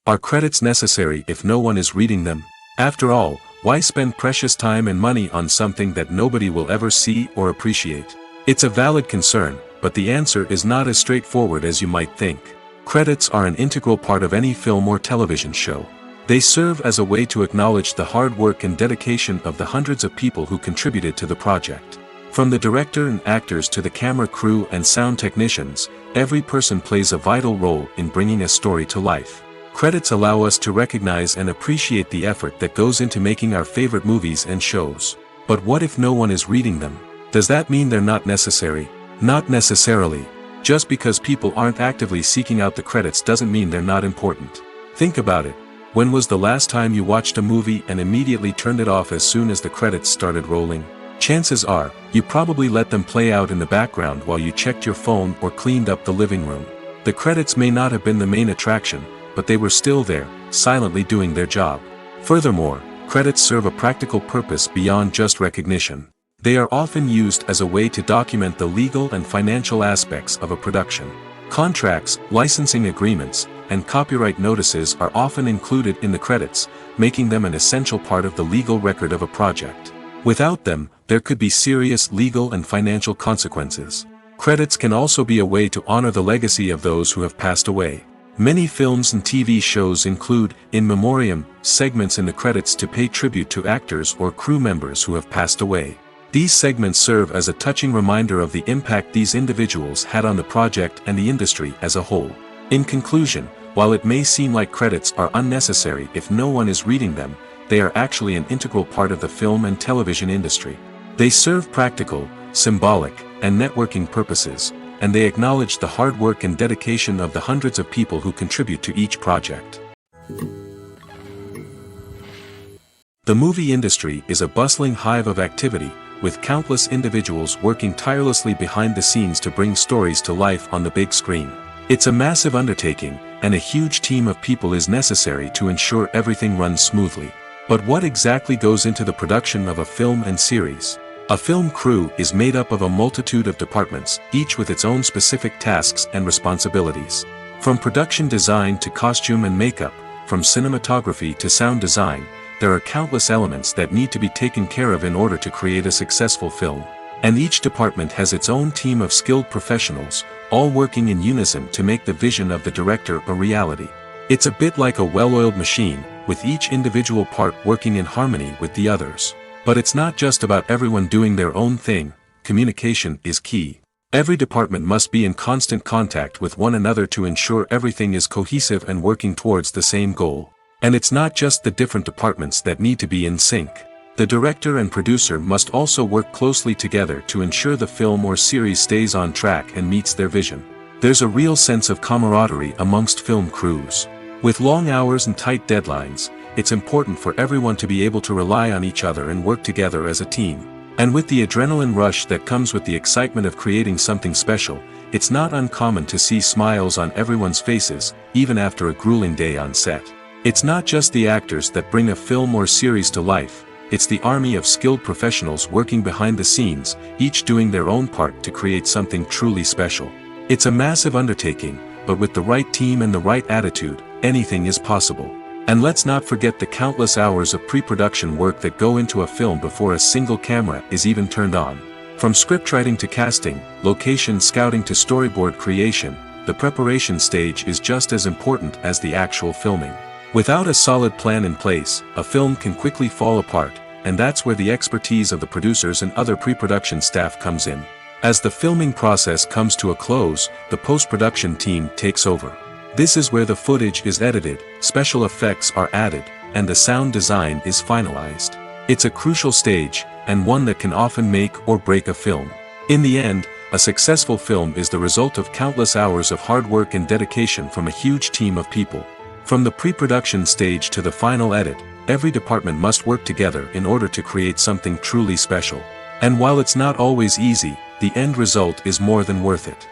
Are credits necessary if no one is reading them? After all, why spend precious time and money on something that nobody will ever see or appreciate? It's a valid concern, but the answer is not as straightforward as you might think. Credits are an integral part of any film or television show. They serve as a way to acknowledge the hard work and dedication of the hundreds of people who contributed to the project. From the director and actors to the camera crew and sound technicians, every person plays a vital role in bringing a story to life. Credits allow us to recognize and appreciate the effort that goes into making our favorite movies and shows. But what if no one is reading them? Does that mean they're not necessary? Not necessarily. Just because people aren't actively seeking out the credits doesn't mean they're not important. Think about it. When was the last time you watched a movie and immediately turned it off as soon as the credits started rolling? Chances are, you probably let them play out in the background while you checked your phone or cleaned up the living room. The credits may not have been the main attraction, but they were still there, silently doing their job. Furthermore, credits serve a practical purpose beyond just recognition. They are often used as a way to document the legal and financial aspects of a production. Contracts, licensing agreements, and copyright notices are often included in the credits, making them an essential part of the legal record of a project. Without them, there could be serious legal and financial consequences. Credits can also be a way to honor the legacy of those who have passed away. Many films and TV shows include, in memoriam, segments in the credits to pay tribute to actors or crew members who have passed away. These segments serve as a touching reminder of the impact these individuals had on the project and the industry as a whole. In conclusion, while it may seem like credits are unnecessary if no one is reading them, they are actually an integral part of the film and television industry. They serve practical, symbolic, and networking purposes, and they acknowledge the hard work and dedication of the hundreds of people who contribute to each project. The movie industry is a bustling hive of activity, with countless individuals working tirelessly behind the scenes to bring stories to life on the big screen. It's a massive undertaking, and a huge team of people is necessary to ensure everything runs smoothly. But what exactly goes into the production of a film and series? A film crew is made up of a multitude of departments, each with its own specific tasks and responsibilities. From production design to costume and makeup, from cinematography to sound design, there are countless elements that need to be taken care of in order to create a successful film. And each department has its own team of skilled professionals, all working in unison to make the vision of the director a reality. It's a bit like a well-oiled machine, with each individual part working in harmony with the others. But it's not just about everyone doing their own thing. Communication is key. Every department must be in constant contact with one another to ensure everything is cohesive and working towards the same goal. And it's not just the different departments that need to be in sync. The director and producer must also work closely together to ensure the film or series stays on track and meets their vision. There's a real sense of camaraderie amongst film crews. With long hours and tight deadlines, it's important for everyone to be able to rely on each other and work together as a team. And with the adrenaline rush that comes with the excitement of creating something special, it's not uncommon to see smiles on everyone's faces, even after a grueling day on set. It's not just the actors that bring a film or series to life, it's the army of skilled professionals working behind the scenes, each doing their own part to create something truly special. It's a massive undertaking, but with the right team and the right attitude, anything is possible. And let's not forget the countless hours of pre-production work that go into a film before a single camera is even turned on. From scriptwriting to casting, location scouting to storyboard creation, the preparation stage is just as important as the actual filming. Without a solid plan in place, a film can quickly fall apart, and that's where the expertise of the producers and other pre-production staff comes in. As the filming process comes to a close, the post-production team takes over. This is where the footage is edited, special effects are added, and the sound design is finalized. It's a crucial stage, and one that can often make or break a film. In the end, a successful film is the result of countless hours of hard work and dedication from a huge team of people. From the pre-production stage to the final edit, every department must work together in order to create something truly special. And while it's not always easy, the end result is more than worth it.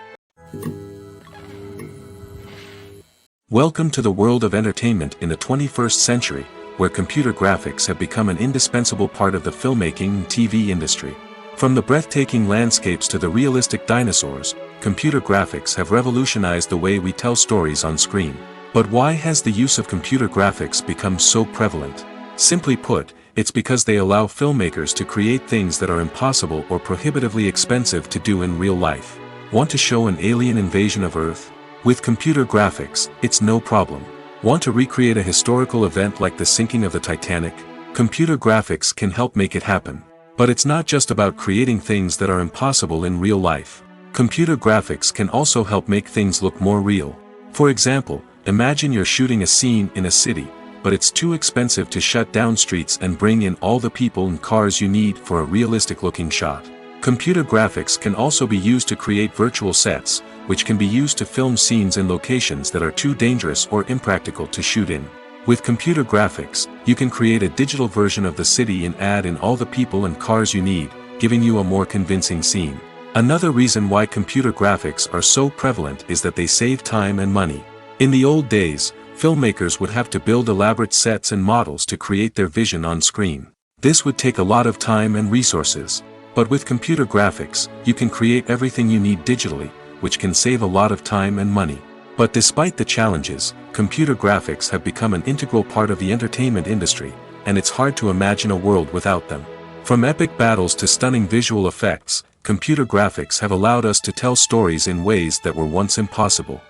Welcome to the world of entertainment in the 21st century, where computer graphics have become an indispensable part of the filmmaking and TV industry. From the breathtaking landscapes to the realistic dinosaurs, computer graphics have revolutionized the way we tell stories on screen. But why has the use of computer graphics become so prevalent? Simply put, it's because they allow filmmakers to create things that are impossible or prohibitively expensive to do in real life. Want to show an alien invasion of Earth? With computer graphics, it's no problem. Want to recreate a historical event like the sinking of the Titanic? Computer graphics can help make it happen. But it's not just about creating things that are impossible in real life. Computer graphics can also help make things look more real. For example, imagine you're shooting a scene in a city, but it's too expensive to shut down streets and bring in all the people and cars you need for a realistic-looking shot. Computer graphics can also be used to create virtual sets, which can be used to film scenes in locations that are too dangerous or impractical to shoot in. With computer graphics, you can create a digital version of the city and add in all the people and cars you need, giving you a more convincing scene. Another reason why computer graphics are so prevalent is that they save time and money. In the old days, filmmakers would have to build elaborate sets and models to create their vision on screen. This would take a lot of time and resources. But with computer graphics, you can create everything you need digitally, which can save a lot of time and money. But despite the challenges, computer graphics have become an integral part of the entertainment industry, and it's hard to imagine a world without them. From epic battles to stunning visual effects, computer graphics have allowed us to tell stories in ways that were once impossible.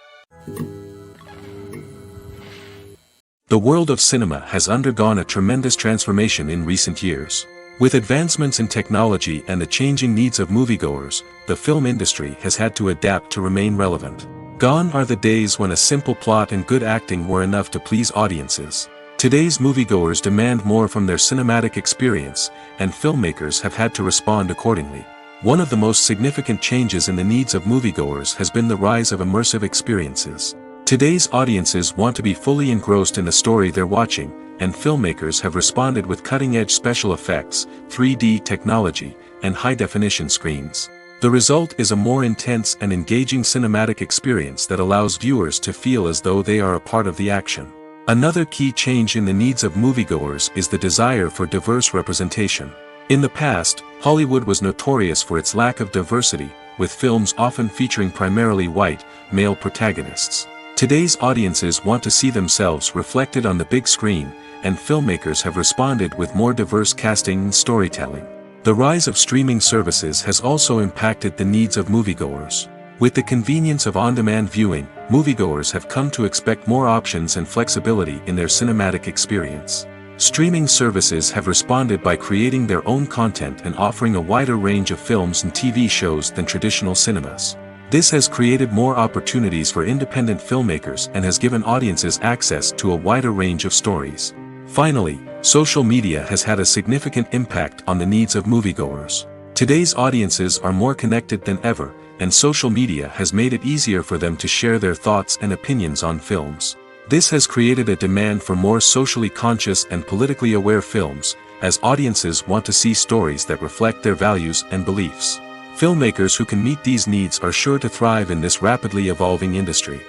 The world of cinema has undergone a tremendous transformation in recent years. With advancements in technology and the changing needs of moviegoers, the film industry has had to adapt to remain relevant. Gone are the days when a simple plot and good acting were enough to please audiences. Today's moviegoers demand more from their cinematic experience, and filmmakers have had to respond accordingly. One of the most significant changes in the needs of moviegoers has been the rise of immersive experiences. Today's audiences want to be fully engrossed in the story they're watching, and filmmakers have responded with cutting-edge special effects, 3D technology, and high-definition screens. The result is a more intense and engaging cinematic experience that allows viewers to feel as though they are a part of the action. Another key change in the needs of moviegoers is the desire for diverse representation. In the past, Hollywood was notorious for its lack of diversity, with films often featuring primarily white, male protagonists. Today's audiences want to see themselves reflected on the big screen, and filmmakers have responded with more diverse casting and storytelling. The rise of streaming services has also impacted the needs of moviegoers. With the convenience of on-demand viewing, moviegoers have come to expect more options and flexibility in their cinematic experience. Streaming services have responded by creating their own content and offering a wider range of films and TV shows than traditional cinemas. This has created more opportunities for independent filmmakers and has given audiences access to a wider range of stories. Finally, social media has had a significant impact on the needs of moviegoers. Today's audiences are more connected than ever, and social media has made it easier for them to share their thoughts and opinions on films. This has created a demand for more socially conscious and politically aware films, as audiences want to see stories that reflect their values and beliefs. Filmmakers who can meet these needs are sure to thrive in this rapidly evolving industry.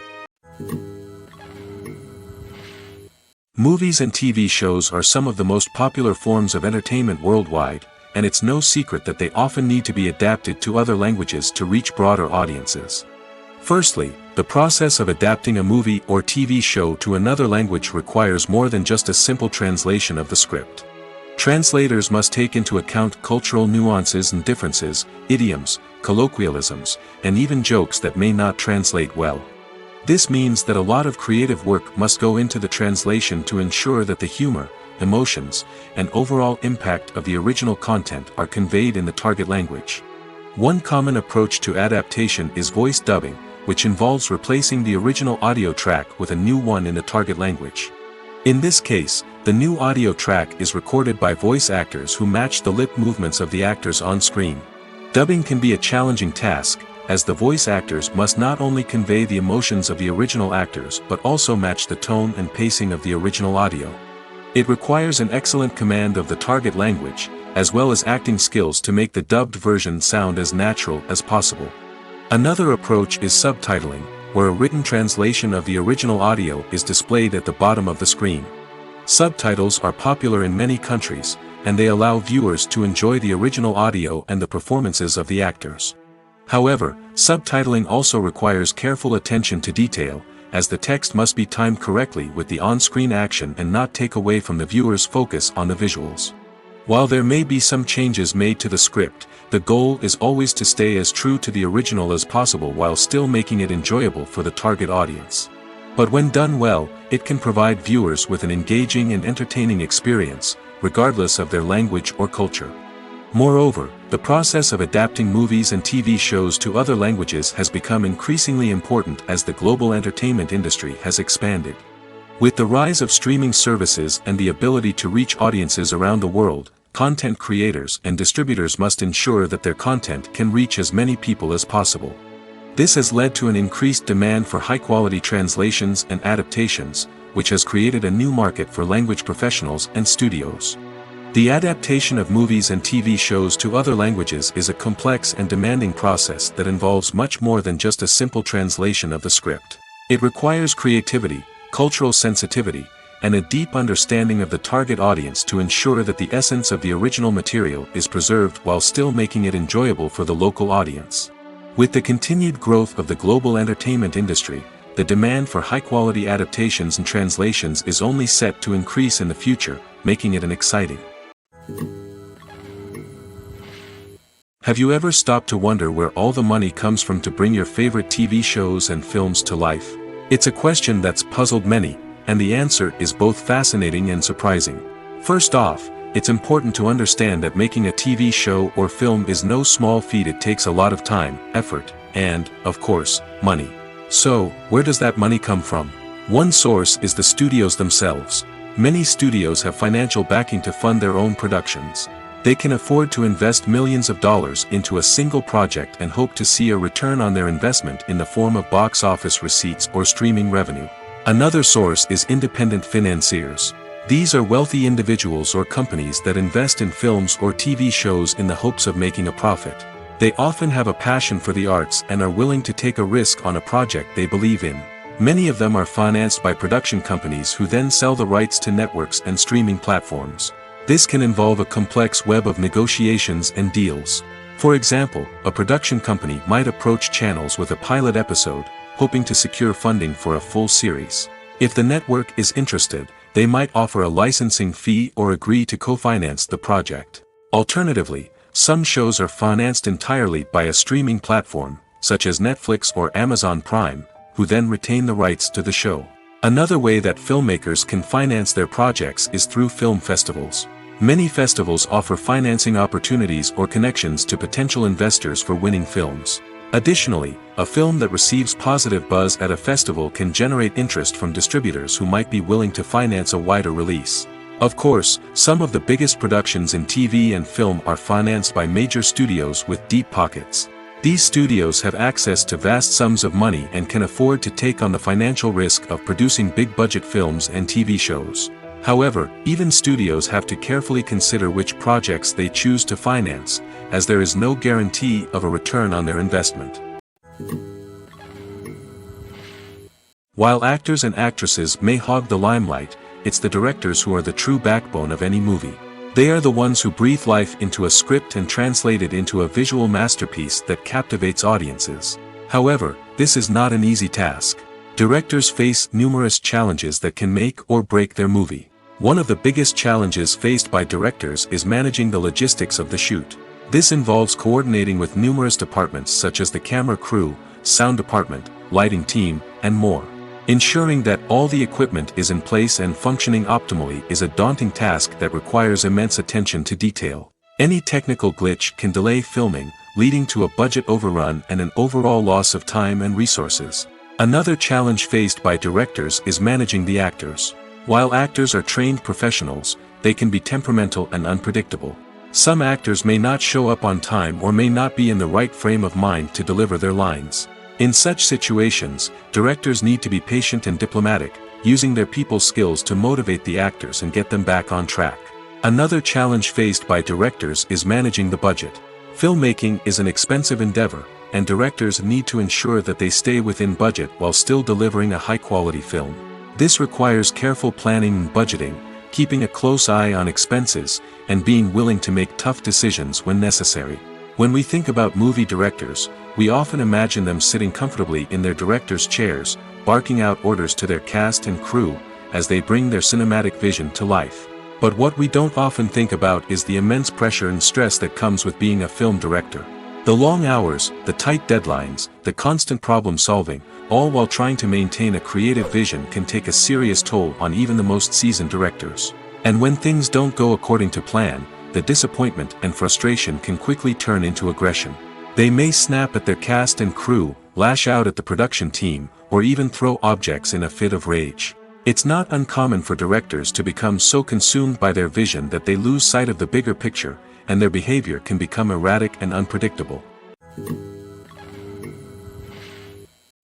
Movies and TV shows are some of the most popular forms of entertainment worldwide, and it's no secret that they often need to be adapted to other languages to reach broader audiences. Firstly, the process of adapting a movie or TV show to another language requires more than just a simple translation of the script. Translators must take into account cultural nuances and differences, idioms, colloquialisms, and even jokes that may not translate well. This means that a lot of creative work must go into the translation to ensure that the humor, emotions, and overall impact of the original content are conveyed in the target language. One common approach to adaptation is voice dubbing, which involves replacing the original audio track with a new one in the target language. In this case, the new audio track is recorded by voice actors who match the lip movements of the actors on screen. Dubbing can be a challenging task, as the voice actors must not only convey the emotions of the original actors but also match the tone and pacing of the original audio. It requires an excellent command of the target language, as well as acting skills to make the dubbed version sound as natural as possible. Another approach is subtitling, where a written translation of the original audio is displayed at the bottom of the screen. Subtitles are popular in many countries, and they allow viewers to enjoy the original audio and the performances of the actors. However, subtitling also requires careful attention to detail, as the text must be timed correctly with the on-screen action and not take away from the viewer's focus on the visuals. While there may be some changes made to the script, the goal is always to stay as true to the original as possible while still making it enjoyable for the target audience. But when done well, it can provide viewers with an engaging and entertaining experience, regardless of their language or culture. Moreover, the process of adapting movies and TV shows to other languages has become increasingly important as the global entertainment industry has expanded. With the rise of streaming services and the ability to reach audiences around the world, content creators and distributors must ensure that their content can reach as many people as possible. This has led to an increased demand for high-quality translations and adaptations, which has created a new market for language professionals and studios. The adaptation of movies and TV shows to other languages is a complex and demanding process that involves much more than just a simple translation of the script. It requires creativity, cultural sensitivity, and a deep understanding of the target audience to ensure that the essence of the original material is preserved while still making it enjoyable for the local audience. With the continued growth of the global entertainment industry, the demand for high-quality adaptations and translations is only set to increase in the future, making it an exciting. Have you ever stopped to wonder where all the money comes from to bring your favorite TV shows and films to life? It's a question that's puzzled many, and the answer is both fascinating and surprising. First off, it's important to understand that making a TV show or film is no small feat. It takes a lot of time, effort, and, of course, money. So, where does that money come from? One source is the studios themselves. Many studios have financial backing to fund their own productions. They can afford to invest millions of dollars into a single project and hope to see a return on their investment in the form of box office receipts or streaming revenue. Another source is independent financiers. These are wealthy individuals or companies that invest in films or TV shows in the hopes of making a profit. They often have a passion for the arts and are willing to take a risk on a project they believe in. Many of them are financed by production companies who then sell the rights to networks and streaming platforms. This can involve a complex web of negotiations and deals. For example, a production company might approach channels with a pilot episode, hoping to secure funding for a full series. If the network is interested, they might offer a licensing fee or agree to co-finance the project. Alternatively, some shows are financed entirely by a streaming platform, such as Netflix or Amazon Prime, who then retain the rights to the show. Another way that filmmakers can finance their projects is through film festivals. Many festivals offer financing opportunities or connections to potential investors for winning films. Additionally, a film that receives positive buzz at a festival can generate interest from distributors who might be willing to finance a wider release. Of course, some of the biggest productions in TV and film are financed by major studios with deep pockets. These studios have access to vast sums of money and can afford to take on the financial risk of producing big-budget films and TV shows. However, even studios have to carefully consider which projects they choose to finance, as there is no guarantee of a return on their investment. While actors and actresses may hog the limelight, it's the directors who are the true backbone of any movie. They are the ones who breathe life into a script and translate it into a visual masterpiece that captivates audiences. However, this is not an easy task. Directors face numerous challenges that can make or break their movie. One of the biggest challenges faced by directors is managing the logistics of the shoot. This involves coordinating with numerous departments such as the camera crew, sound department, lighting team, and more. Ensuring that all the equipment is in place and functioning optimally is a daunting task that requires immense attention to detail. Any technical glitch can delay filming, leading to a budget overrun and an overall loss of time and resources. Another challenge faced by directors is managing the actors. While actors are trained professionals, they can be temperamental and unpredictable. Some actors may not show up on time or may not be in the right frame of mind to deliver their lines. In such situations, directors need to be patient and diplomatic, using their people skills to motivate the actors and get them back on track. Another challenge faced by directors is managing the budget. Filmmaking is an expensive endeavor, and directors need to ensure that they stay within budget while still delivering a high-quality film. This requires careful planning and budgeting, keeping a close eye on expenses, and being willing to make tough decisions when necessary. When we think about movie directors, we often imagine them sitting comfortably in their director's chairs, barking out orders to their cast and crew, as they bring their cinematic vision to life. But what we don't often think about is the immense pressure and stress that comes with being a film director. The long hours, the tight deadlines, the constant problem solving, all while trying to maintain a creative vision can take a serious toll on even the most seasoned directors. And when things don't go according to plan, the disappointment and frustration can quickly turn into aggression. They may snap at their cast and crew, lash out at the production team, or even throw objects in a fit of rage. It's not uncommon for directors to become so consumed by their vision that they lose sight of the bigger picture, and their behavior can become erratic and unpredictable.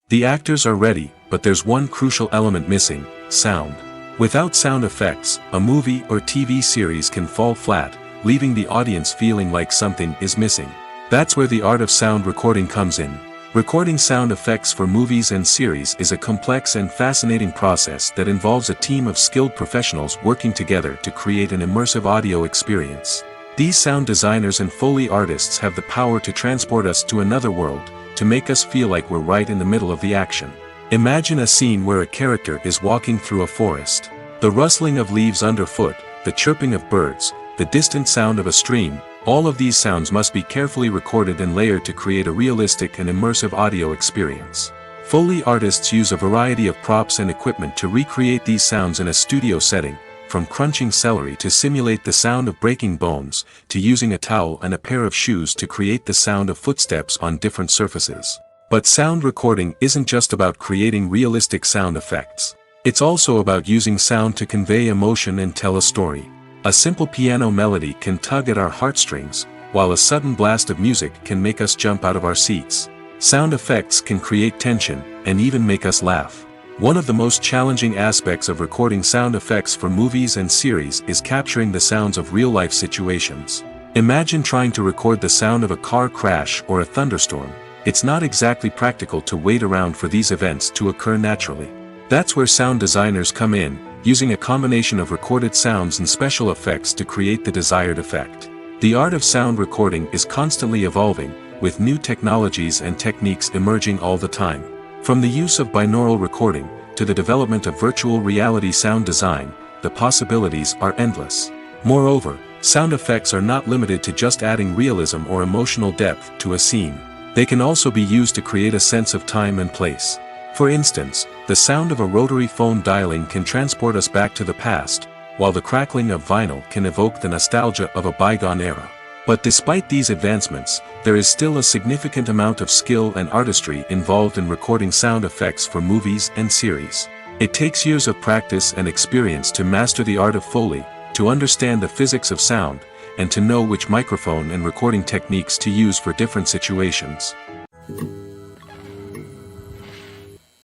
The actors are ready, but there's one crucial element missing: sound. Without sound effects, a movie or TV series can fall flat, leaving the audience feeling like something is missing. That's where the art of sound recording comes in. Recording sound effects for movies and series is a complex and fascinating process that involves a team of skilled professionals working together to create an immersive audio experience. These sound designers and Foley artists have the power to transport us to another world, to make us feel like we're right in the middle of the action. Imagine a scene where a character is walking through a forest. The rustling of leaves underfoot, the chirping of birds, the distant sound of a stream, all of these sounds must be carefully recorded and layered to create a realistic and immersive audio experience. Foley artists use a variety of props and equipment to recreate these sounds in a studio setting, from crunching celery to simulate the sound of breaking bones, to using a towel and a pair of shoes to create the sound of footsteps on different surfaces. But sound recording isn't just about creating realistic sound effects. It's also about using sound to convey emotion and tell a story. A simple piano melody can tug at our heartstrings, while a sudden blast of music can make us jump out of our seats. Sound effects can create tension, and even make us laugh. One of the most challenging aspects of recording sound effects for movies and series is capturing the sounds of real-life situations. Imagine trying to record the sound of a car crash or a thunderstorm. It's not exactly practical to wait around for these events to occur naturally. That's where sound designers come in, using a combination of recorded sounds and special effects to create the desired effect. The art of sound recording is constantly evolving, with new technologies and techniques emerging all the time. From the use of binaural recording, to the development of virtual reality sound design, the possibilities are endless. Moreover, sound effects are not limited to just adding realism or emotional depth to a scene. They can also be used to create a sense of time and place. For instance, the sound of a rotary phone dialing can transport us back to the past, while the crackling of vinyl can evoke the nostalgia of a bygone era. But despite these advancements, there is still a significant amount of skill and artistry involved in recording sound effects for movies and series. It takes years of practice and experience to master the art of Foley, to understand the physics of sound, and to know which microphone and recording techniques to use for different situations.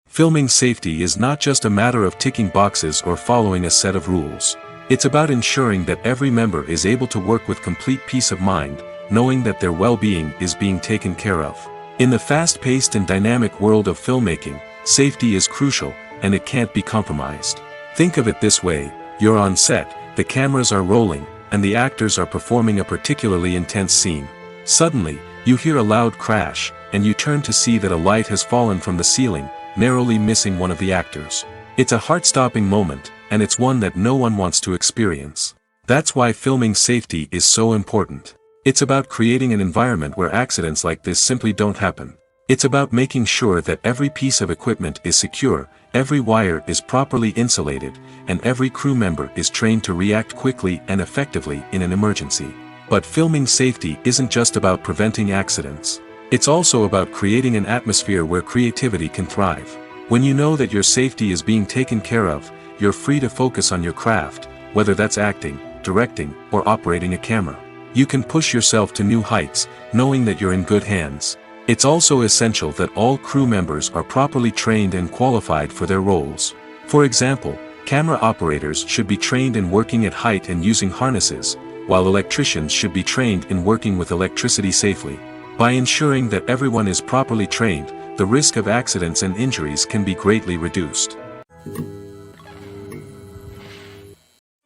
Filming safety is not just a matter of ticking boxes or following a set of rules. It's about ensuring that every member is able to work with complete peace of mind, knowing that their well-being is being taken care of. In the fast-paced and dynamic world of filmmaking, safety is crucial, and it can't be compromised. Think of it this way: you're on set, the cameras are rolling, and the actors are performing a particularly intense scene. Suddenly, you hear a loud crash, and you turn to see that a light has fallen from the ceiling, narrowly missing one of the actors. It's a heart-stopping moment, and it's one that no one wants to experience. That's why filming safety is so important. It's about creating an environment where accidents like this simply don't happen. It's about making sure that every piece of equipment is secure, every wire is properly insulated, and every crew member is trained to react quickly and effectively in an emergency. But filming safety isn't just about preventing accidents. It's also about creating an atmosphere where creativity can thrive. When you know that your safety is being taken care of, you're free to focus on your craft, whether that's acting, directing, or operating a camera. You can push yourself to new heights, knowing that you're in good hands. It's also essential that all crew members are properly trained and qualified for their roles. For example, camera operators should be trained in working at height and using harnesses, while electricians should be trained in working with electricity safely. By ensuring that everyone is properly trained, the risk of accidents and injuries can be greatly reduced.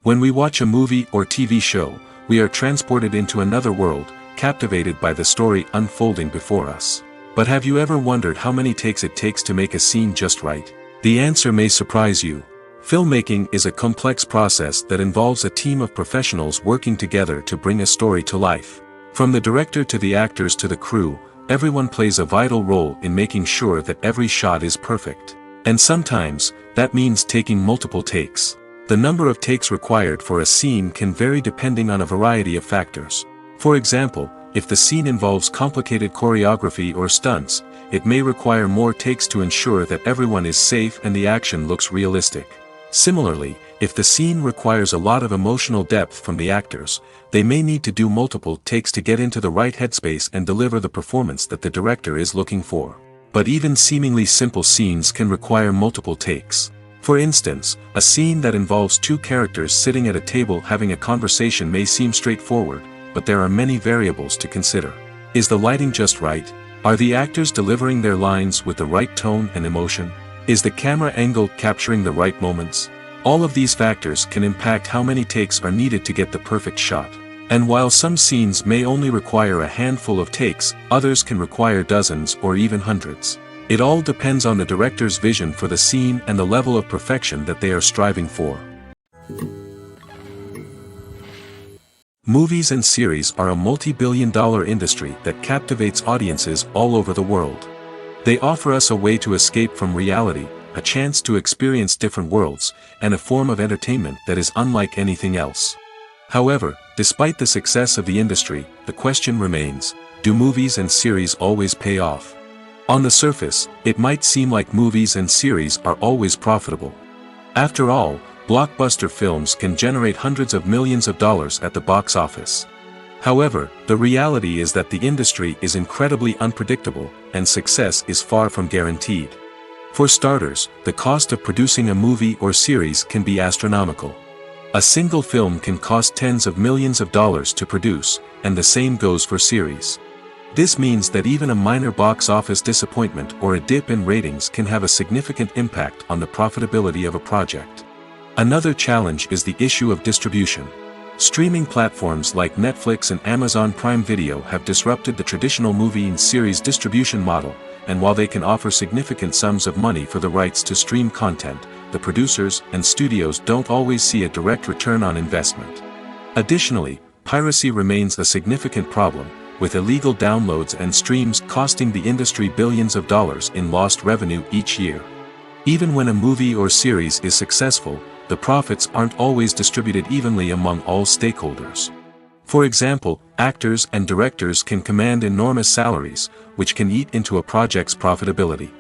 When we watch a movie or TV show, we are transported into another world, captivated by the story unfolding before us. But have you ever wondered how many takes it takes to make a scene just right? The answer may surprise you. Filmmaking is a complex process that involves a team of professionals working together to bring a story to life. From the director to the actors to the crew, everyone plays a vital role in making sure that every shot is perfect. And sometimes, that means taking multiple takes. The number of takes required for a scene can vary depending on a variety of factors. For example, if the scene involves complicated choreography or stunts, it may require more takes to ensure that everyone is safe and the action looks realistic. Similarly, if the scene requires a lot of emotional depth from the actors, they may need to do multiple takes to get into the right headspace and deliver the performance that the director is looking for. But even seemingly simple scenes can require multiple takes. For instance, a scene that involves two characters sitting at a table having a conversation may seem straightforward, but there are many variables to consider. Is the lighting just right? Are the actors delivering their lines with the right tone and emotion? Is the camera angle capturing the right moments? All of these factors can impact how many takes are needed to get the perfect shot. And while some scenes may only require a handful of takes, others can require dozens or even hundreds. It all depends on the director's vision for the scene and the level of perfection that they are striving for. Movies and series are a multi-billion-dollar industry that captivates audiences all over the world. They offer us a way to escape from reality, a chance to experience different worlds, and a form of entertainment that is unlike anything else. However, despite the success of the industry, the question remains, do movies and series always pay off? On the surface, it might seem like movies and series are always profitable. After all, blockbuster films can generate hundreds of millions of dollars at the box office. However, the reality is that the industry is incredibly unpredictable, and success is far from guaranteed. For starters, the cost of producing a movie or series can be astronomical. A single film can cost tens of millions of dollars to produce, and the same goes for series. This means that even a minor box office disappointment or a dip in ratings can have a significant impact on the profitability of a project. Another challenge is the issue of distribution. Streaming platforms like Netflix and Amazon Prime Video have disrupted the traditional movie and series distribution model, and while they can offer significant sums of money for the rights to stream content, the producers and studios don't always see a direct return on investment. Additionally, piracy remains a significant problem, with illegal downloads and streams costing the industry billions of dollars in lost revenue each year. Even when a movie or series is successful, the profits aren't always distributed evenly among all stakeholders. For example, actors and directors can command enormous salaries, which can eat into a project's profitability.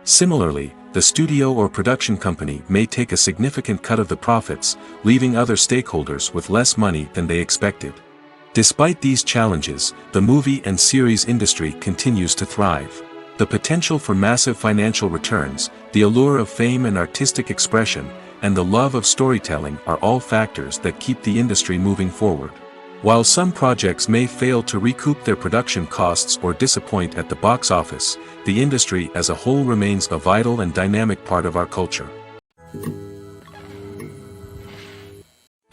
Similarly, the studio or production company may take a significant cut of the profits, leaving other stakeholders with less money than they expected. Despite these challenges, the movie and series industry continues to thrive. The potential for massive financial returns, the allure of fame and artistic expression, and the love of storytelling are all factors that keep the industry moving forward. While some projects may fail to recoup their production costs or disappoint at the box office, the industry as a whole remains a vital and dynamic part of our culture.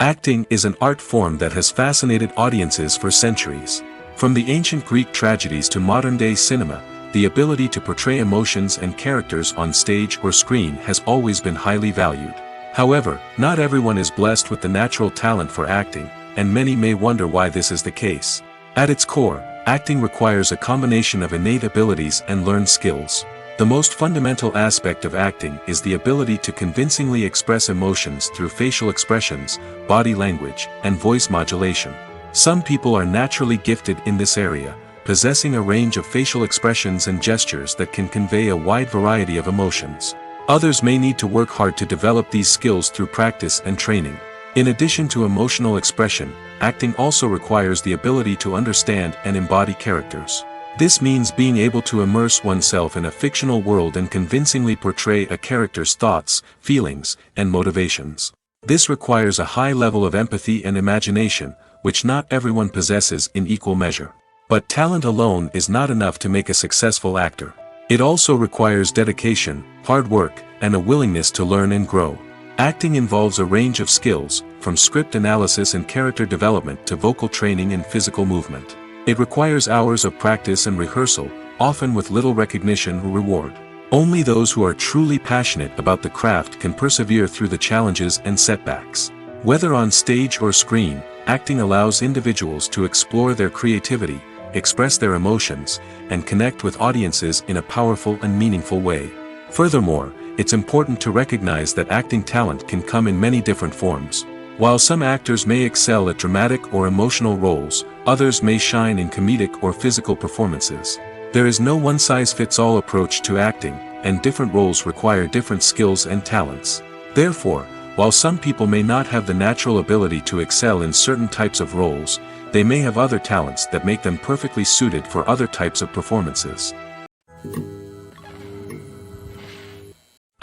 Acting is an art form that has fascinated audiences for centuries. From the ancient Greek tragedies to modern-day cinema, the ability to portray emotions and characters on stage or screen has always been highly valued. However, not everyone is blessed with the natural talent for acting, and many may wonder why this is the case. At its core, acting requires a combination of innate abilities and learned skills. The most fundamental aspect of acting is the ability to convincingly express emotions through facial expressions, body language, and voice modulation. Some people are naturally gifted in this area, possessing a range of facial expressions and gestures that can convey a wide variety of emotions. Others may need to work hard to develop these skills through practice and training. In addition to emotional expression, acting also requires the ability to understand and embody characters. This means being able to immerse oneself in a fictional world and convincingly portray a character's thoughts, feelings, and motivations. This requires a high level of empathy and imagination, which not everyone possesses in equal measure. But talent alone is not enough to make a successful actor. It also requires dedication, hard work, and a willingness to learn and grow. Acting involves a range of skills, from script analysis and character development to vocal training and physical movement. It requires hours of practice and rehearsal, often with little recognition or reward. Only those who are truly passionate about the craft can persevere through the challenges and setbacks. Whether on stage or screen, acting allows individuals to explore their creativity, express their emotions, and connect with audiences in a powerful and meaningful way. Furthermore, it's important to recognize that acting talent can come in many different forms. While some actors may excel at dramatic or emotional roles, others may shine in comedic or physical performances. There is no one-size-fits-all approach to acting, and different roles require different skills and talents. Therefore, while some people may not have the natural ability to excel in certain types of roles, they may have other talents that make them perfectly suited for other types of performances.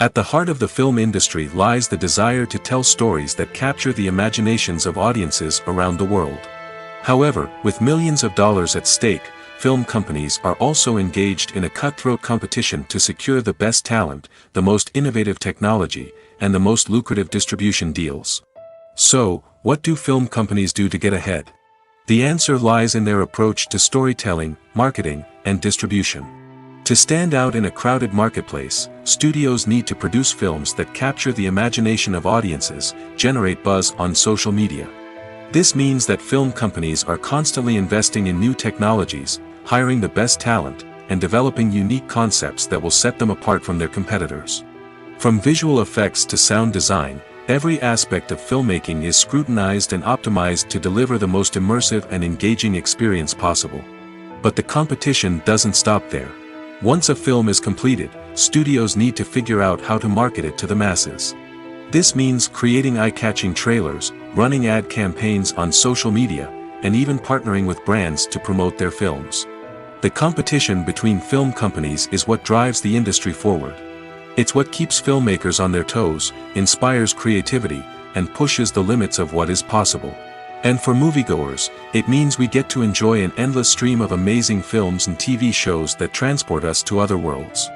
At the heart of the film industry lies the desire to tell stories that capture the imaginations of audiences around the world. However, with millions of dollars at stake, film companies are also engaged in a cutthroat competition to secure the best talent, the most innovative technology, and the most lucrative distribution deals. So, what do film companies do to get ahead? The answer lies in their approach to storytelling, marketing, and distribution. To stand out in a crowded marketplace, studios need to produce films that capture the imagination of audiences, generate buzz on social media. This means that film companies are constantly investing in new technologies, hiring the best talent, and developing unique concepts that will set them apart from their competitors. From visual effects to sound design, every aspect of filmmaking is scrutinized and optimized to deliver the most immersive and engaging experience possible. But the competition doesn't stop there. Once a film is completed, studios need to figure out how to market it to the masses. This means creating eye-catching trailers, running ad campaigns on social media, and even partnering with brands to promote their films. The competition between film companies is what drives the industry forward. It's what keeps filmmakers on their toes, inspires creativity, and pushes the limits of what is possible. And for moviegoers, it means we get to enjoy an endless stream of amazing films and TV shows that transport us to other worlds.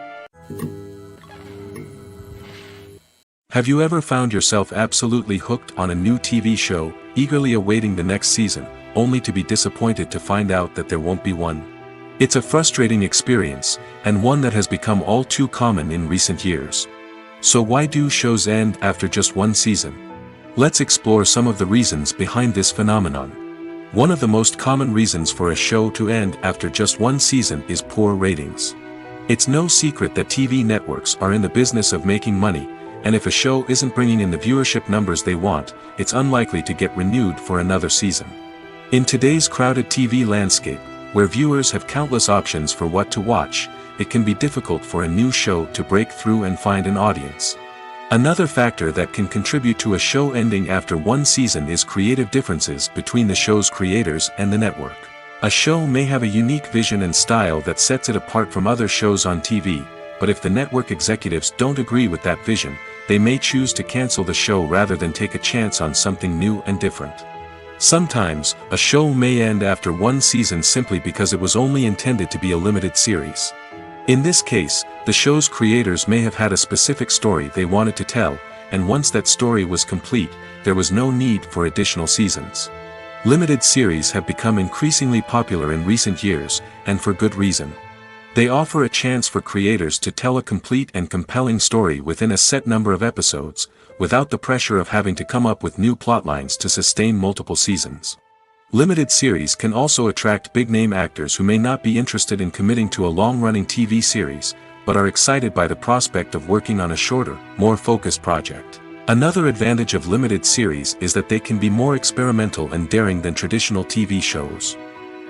Have you ever found yourself absolutely hooked on a new TV show, eagerly awaiting the next season, only to be disappointed to find out that there won't be one? It's a frustrating experience, and one that has become all too common in recent years. So why do shows end after just one season? Let's explore some of the reasons behind this phenomenon. One of the most common reasons for a show to end after just one season is poor ratings. It's no secret that TV networks are in the business of making money, and if a show isn't bringing in the viewership numbers they want, it's unlikely to get renewed for another season. In today's crowded TV landscape, where viewers have countless options for what to watch, it can be difficult for a new show to break through and find an audience. Another factor that can contribute to a show ending after one season is creative differences between the show's creators and the network. A show may have a unique vision and style that sets it apart from other shows on TV, but if the network executives don't agree with that vision, they may choose to cancel the show rather than take a chance on something new and different. Sometimes, a show may end after one season simply because it was only intended to be a limited series. In this case, the show's creators may have had a specific story they wanted to tell, and once that story was complete, there was no need for additional seasons. Limited series have become increasingly popular in recent years, and for good reason. They offer a chance for creators to tell a complete and compelling story within a set number of episodes, without the pressure of having to come up with new plotlines to sustain multiple seasons. Limited series can also attract big-name actors who may not be interested in committing to a long-running TV series, but are excited by the prospect of working on a shorter, more focused project. Another advantage of limited series is that they can be more experimental and daring than traditional TV shows.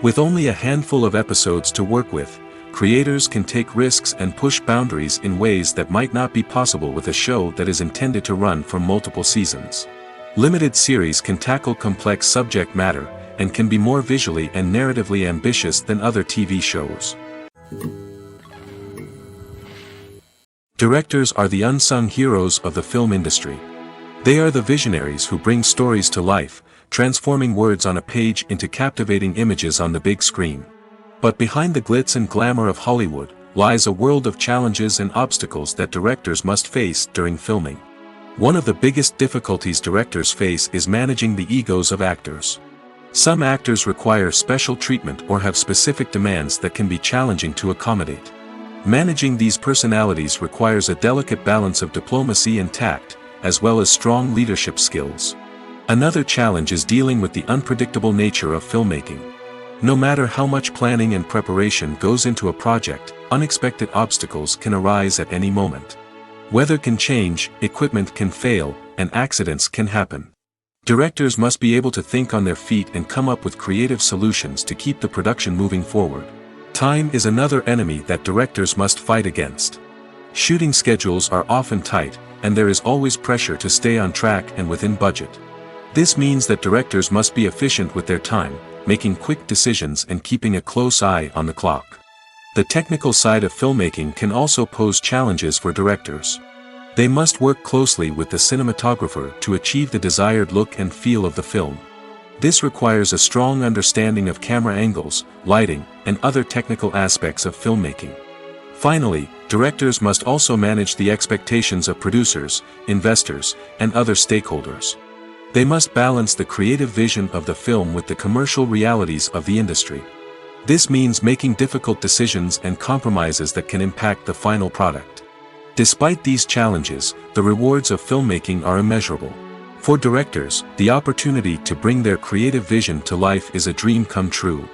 With only a handful of episodes to work with, creators can take risks and push boundaries in ways that might not be possible with a show that is intended to run for multiple seasons. Limited series can tackle complex subject matter, and can be more visually and narratively ambitious than other TV shows. Directors are the unsung heroes of the film industry. They are the visionaries who bring stories to life, transforming words on a page into captivating images on the big screen. But behind the glitz and glamour of Hollywood, lies a world of challenges and obstacles that directors must face during filming. One of the biggest difficulties directors face is managing the egos of actors. Some actors require special treatment or have specific demands that can be challenging to accommodate. Managing these personalities requires a delicate balance of diplomacy and tact, as well as strong leadership skills. Another challenge is dealing with the unpredictable nature of filmmaking. No matter how much planning and preparation goes into a project, unexpected obstacles can arise at any moment. Weather can change, equipment can fail, and accidents can happen. Directors must be able to think on their feet and come up with creative solutions to keep the production moving forward. Time is another enemy that directors must fight against. Shooting schedules are often tight, and there is always pressure to stay on track and within budget. This means that directors must be efficient with their time, making quick decisions and keeping a close eye on the clock. The technical side of filmmaking can also pose challenges for directors. They must work closely with the cinematographer to achieve the desired look and feel of the film. This requires a strong understanding of camera angles, lighting, and other technical aspects of filmmaking. Finally, directors must also manage the expectations of producers, investors, and other stakeholders. They must balance the creative vision of the film with the commercial realities of the industry. This means making difficult decisions and compromises that can impact the final product. Despite these challenges, the rewards of filmmaking are immeasurable. For directors, the opportunity to bring their creative vision to life is a dream come true.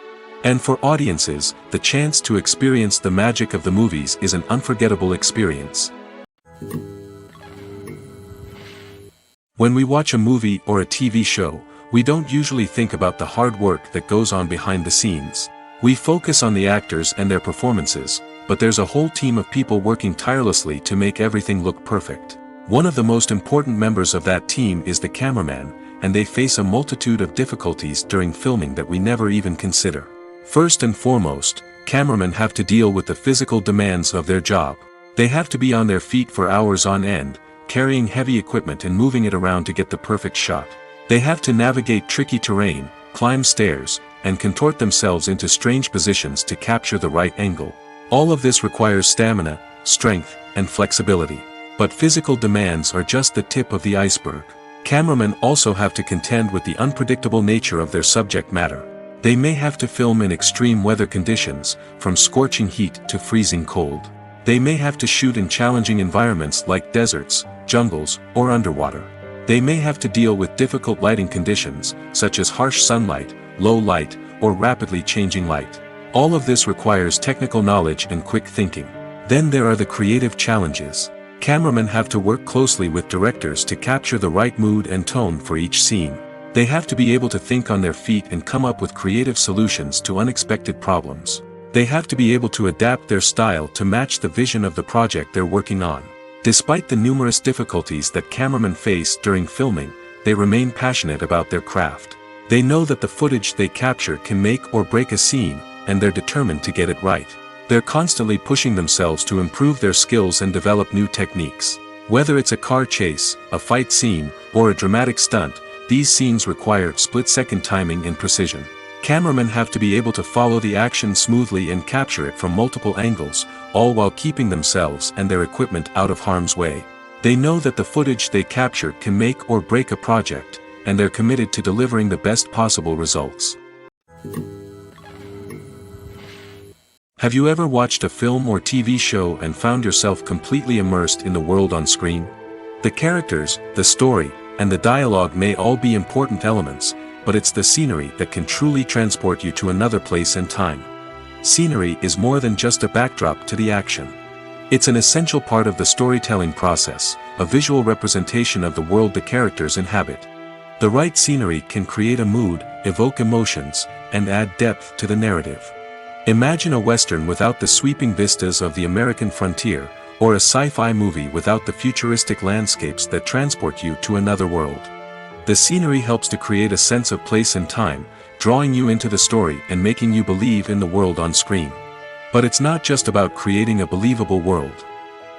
And for audiences, the chance to experience the magic of the movies is an unforgettable experience. When we watch a movie or a TV show, we don't usually think about the hard work that goes on behind the scenes. We focus on the actors and their performances, but there's a whole team of people working tirelessly to make everything look perfect. One of the most important members of that team is the cameraman, and they face a multitude of difficulties during filming that we never even consider. First and foremost, cameramen have to deal with the physical demands of their job. They have to be on their feet for hours on end, carrying heavy equipment and moving it around to get the perfect shot. They have to navigate tricky terrain, climb stairs, and contort themselves into strange positions to capture the right angle. All of this requires stamina, strength, and flexibility. But physical demands are just the tip of the iceberg. Cameramen also have to contend with the unpredictable nature of their subject matter. They may have to film in extreme weather conditions, from scorching heat to freezing cold. They may have to shoot in challenging environments like deserts, jungles, or underwater. They may have to deal with difficult lighting conditions, such as harsh sunlight, low light, or rapidly changing light. All of this requires technical knowledge and quick thinking. Then there are the creative challenges. Cameramen have to work closely with directors to capture the right mood and tone for each scene. They have to be able to think on their feet and come up with creative solutions to unexpected problems. They have to be able to adapt their style to match the vision of the project they're working on. Despite the numerous difficulties that cameramen face during filming, they remain passionate about their craft. They know that the footage they capture can make or break a scene, and they're determined to get it right. They're constantly pushing themselves to improve their skills and develop new techniques. Whether it's a car chase, a fight scene, or a dramatic stunt, these scenes require split-second timing and precision. Cameramen have to be able to follow the action smoothly and capture it from multiple angles, all while keeping themselves and their equipment out of harm's way. They know that the footage they capture can make or break a project, and they're committed to delivering the best possible results. Have you ever watched a film or TV show and found yourself completely immersed in the world on screen? The characters, the story, and the dialogue may all be important elements, but it's the scenery that can truly transport you to another place and time. Scenery is more than just a backdrop to the action. It's an essential part of the storytelling process, a visual representation of the world the characters inhabit. The right scenery can create a mood, evoke emotions, and add depth to the narrative. Imagine a Western without the sweeping vistas of the American frontier, or a sci-fi movie without the futuristic landscapes that transport you to another world. The scenery helps to create a sense of place and time, drawing you into the story and making you believe in the world on screen. But it's not just about creating a believable world.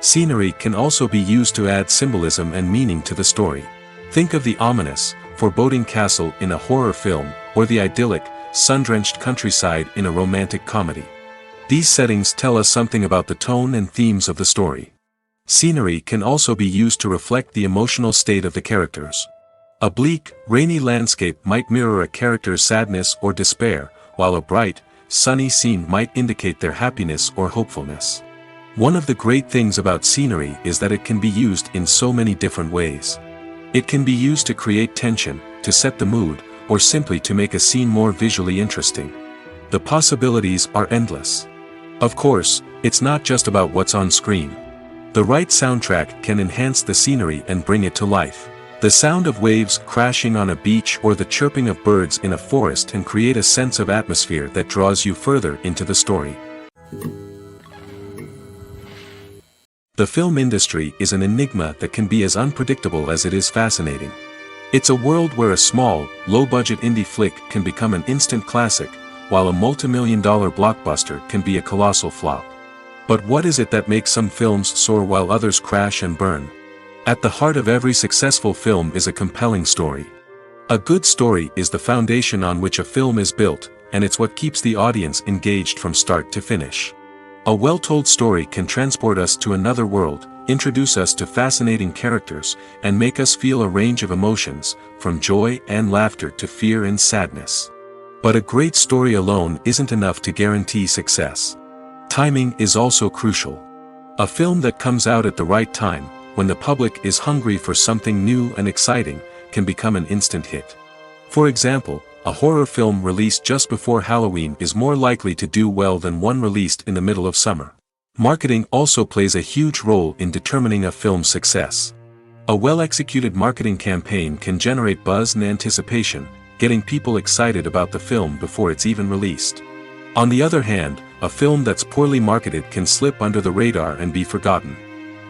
Scenery can also be used to add symbolism and meaning to the story. Think of the ominous, foreboding castle in a horror film, or the idyllic, sun-drenched countryside in a romantic comedy. These settings tell us something about the tone and themes of the story. Scenery can also be used to reflect the emotional state of the characters. A bleak, rainy landscape might mirror a character's sadness or despair, while a bright, sunny scene might indicate their happiness or hopefulness. One of the great things about scenery is that it can be used in so many different ways. It can be used to create tension, to set the mood, or simply to make a scene more visually interesting. The possibilities are endless. Of course, it's not just about what's on screen. The right soundtrack can enhance the scenery and bring it to life. The sound of waves crashing on a beach or the chirping of birds in a forest can create a sense of atmosphere that draws you further into the story. The film industry is an enigma that can be as unpredictable as it is fascinating. It's a world where a small, low-budget indie flick can become an instant classic, while a multi-million-dollar blockbuster can be a colossal flop. But what is it that makes some films soar while others crash and burn? At the heart of every successful film is a compelling story. A good story is the foundation on which a film is built, and it's what keeps the audience engaged from start to finish. A well-told story can transport us to another world, introduce us to fascinating characters, and make us feel a range of emotions, from joy and laughter to fear and sadness. But a great story alone isn't enough to guarantee success. Timing is also crucial. A film that comes out at the right time, when the public is hungry for something new and exciting, can become an instant hit. For example, a horror film released just before Halloween is more likely to do well than one released in the middle of summer. Marketing also plays a huge role in determining a film's success. A well-executed marketing campaign can generate buzz and anticipation, getting people excited about the film before it's even released. On the other hand, a film that's poorly marketed can slip under the radar and be forgotten.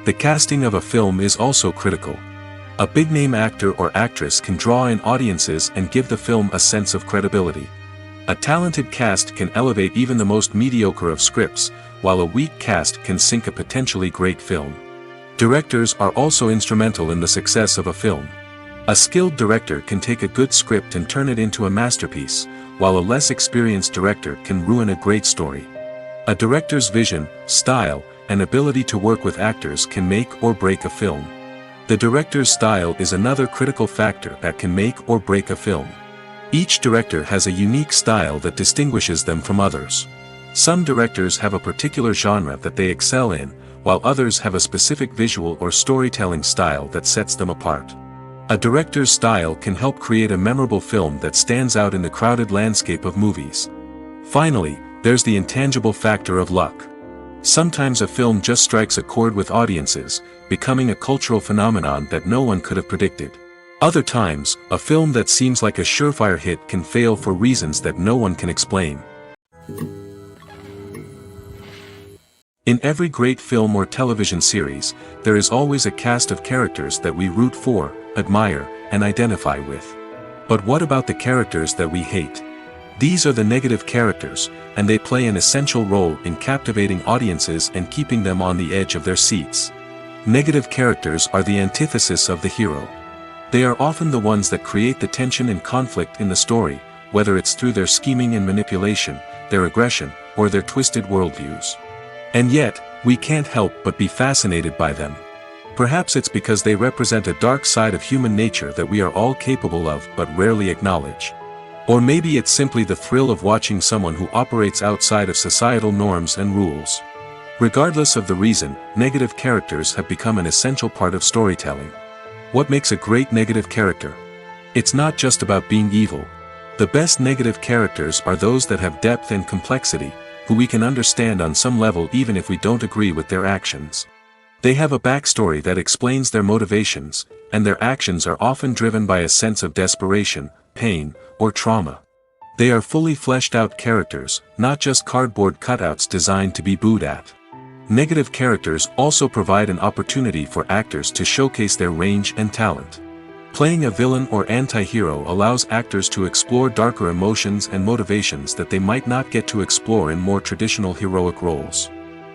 The casting of a film is also critical. A big-name actor or actress can draw in audiences and give the film a sense of credibility. A talented cast can elevate even the most mediocre of scripts, while a weak cast can sink a potentially great film. Directors are also instrumental in the success of a film. A skilled director can take a good script and turn it into a masterpiece, while a less experienced director can ruin a great story. A director's vision, style, and ability to work with actors can make or break a film. The director's style is another critical factor that can make or break a film. Each director has a unique style that distinguishes them from others. Some directors have a particular genre that they excel in, while others have a specific visual or storytelling style that sets them apart. A director's style can help create a memorable film that stands out in the crowded landscape of movies. Finally, there's the intangible factor of luck. Sometimes a film just strikes a chord with audiences, becoming a cultural phenomenon that no one could have predicted. Other times, a film that seems like a surefire hit can fail for reasons that no one can explain. In every great film or television series, there is always a cast of characters that we root for, admire, and identify with. But what about the characters that we hate? These are the negative characters, and they play an essential role in captivating audiences and keeping them on the edge of their seats. Negative characters are the antithesis of the hero. They are often the ones that create the tension and conflict in the story, whether it's through their scheming and manipulation, their aggression, or their twisted worldviews. And yet, we can't help but be fascinated by them. Perhaps it's because they represent a dark side of human nature that we are all capable of but rarely acknowledge. Or maybe it's simply the thrill of watching someone who operates outside of societal norms and rules. Regardless of the reason, negative characters have become an essential part of storytelling. What makes a great negative character? It's not just about being evil. The best negative characters are those that have depth and complexity, who we can understand on some level even if we don't agree with their actions. They have a backstory that explains their motivations, and their actions are often driven by a sense of desperation, pain, or trauma. They are fully fleshed out characters, not just cardboard cutouts designed to be booed at. Negative characters also provide an opportunity for actors to showcase their range and talent. Playing a villain or anti-hero allows actors to explore darker emotions and motivations that they might not get to explore in more traditional heroic roles.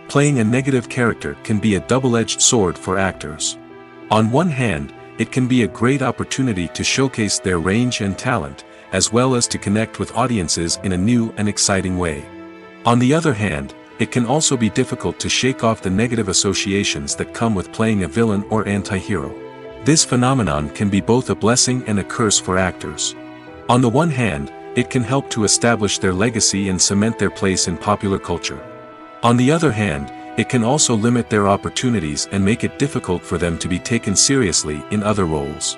Playing a negative character can be a double-edged sword for actors. On one hand, it can be a great opportunity to showcase their range and talent, as well as to connect with audiences in a new and exciting way. On the other hand, it can also be difficult to shake off the negative associations that come with playing a villain or anti-hero. This phenomenon can be both a blessing and a curse for actors. On the one hand, it can help to establish their legacy and cement their place in popular culture. On the other hand, it can also limit their opportunities and make it difficult for them to be taken seriously in other roles.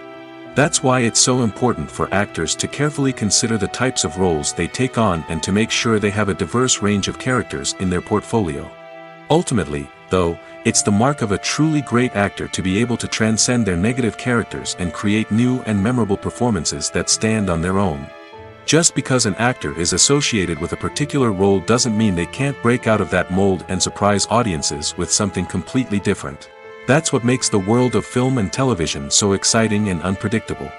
That's why it's so important for actors to carefully consider the types of roles they take on and to make sure they have a diverse range of characters in their portfolio. Ultimately, though, it's the mark of a truly great actor to be able to transcend their negative characters and create new and memorable performances that stand on their own. Just because an actor is associated with a particular role doesn't mean they can't break out of that mold and surprise audiences with something completely different. That's what makes the world of film and television so exciting and unpredictable.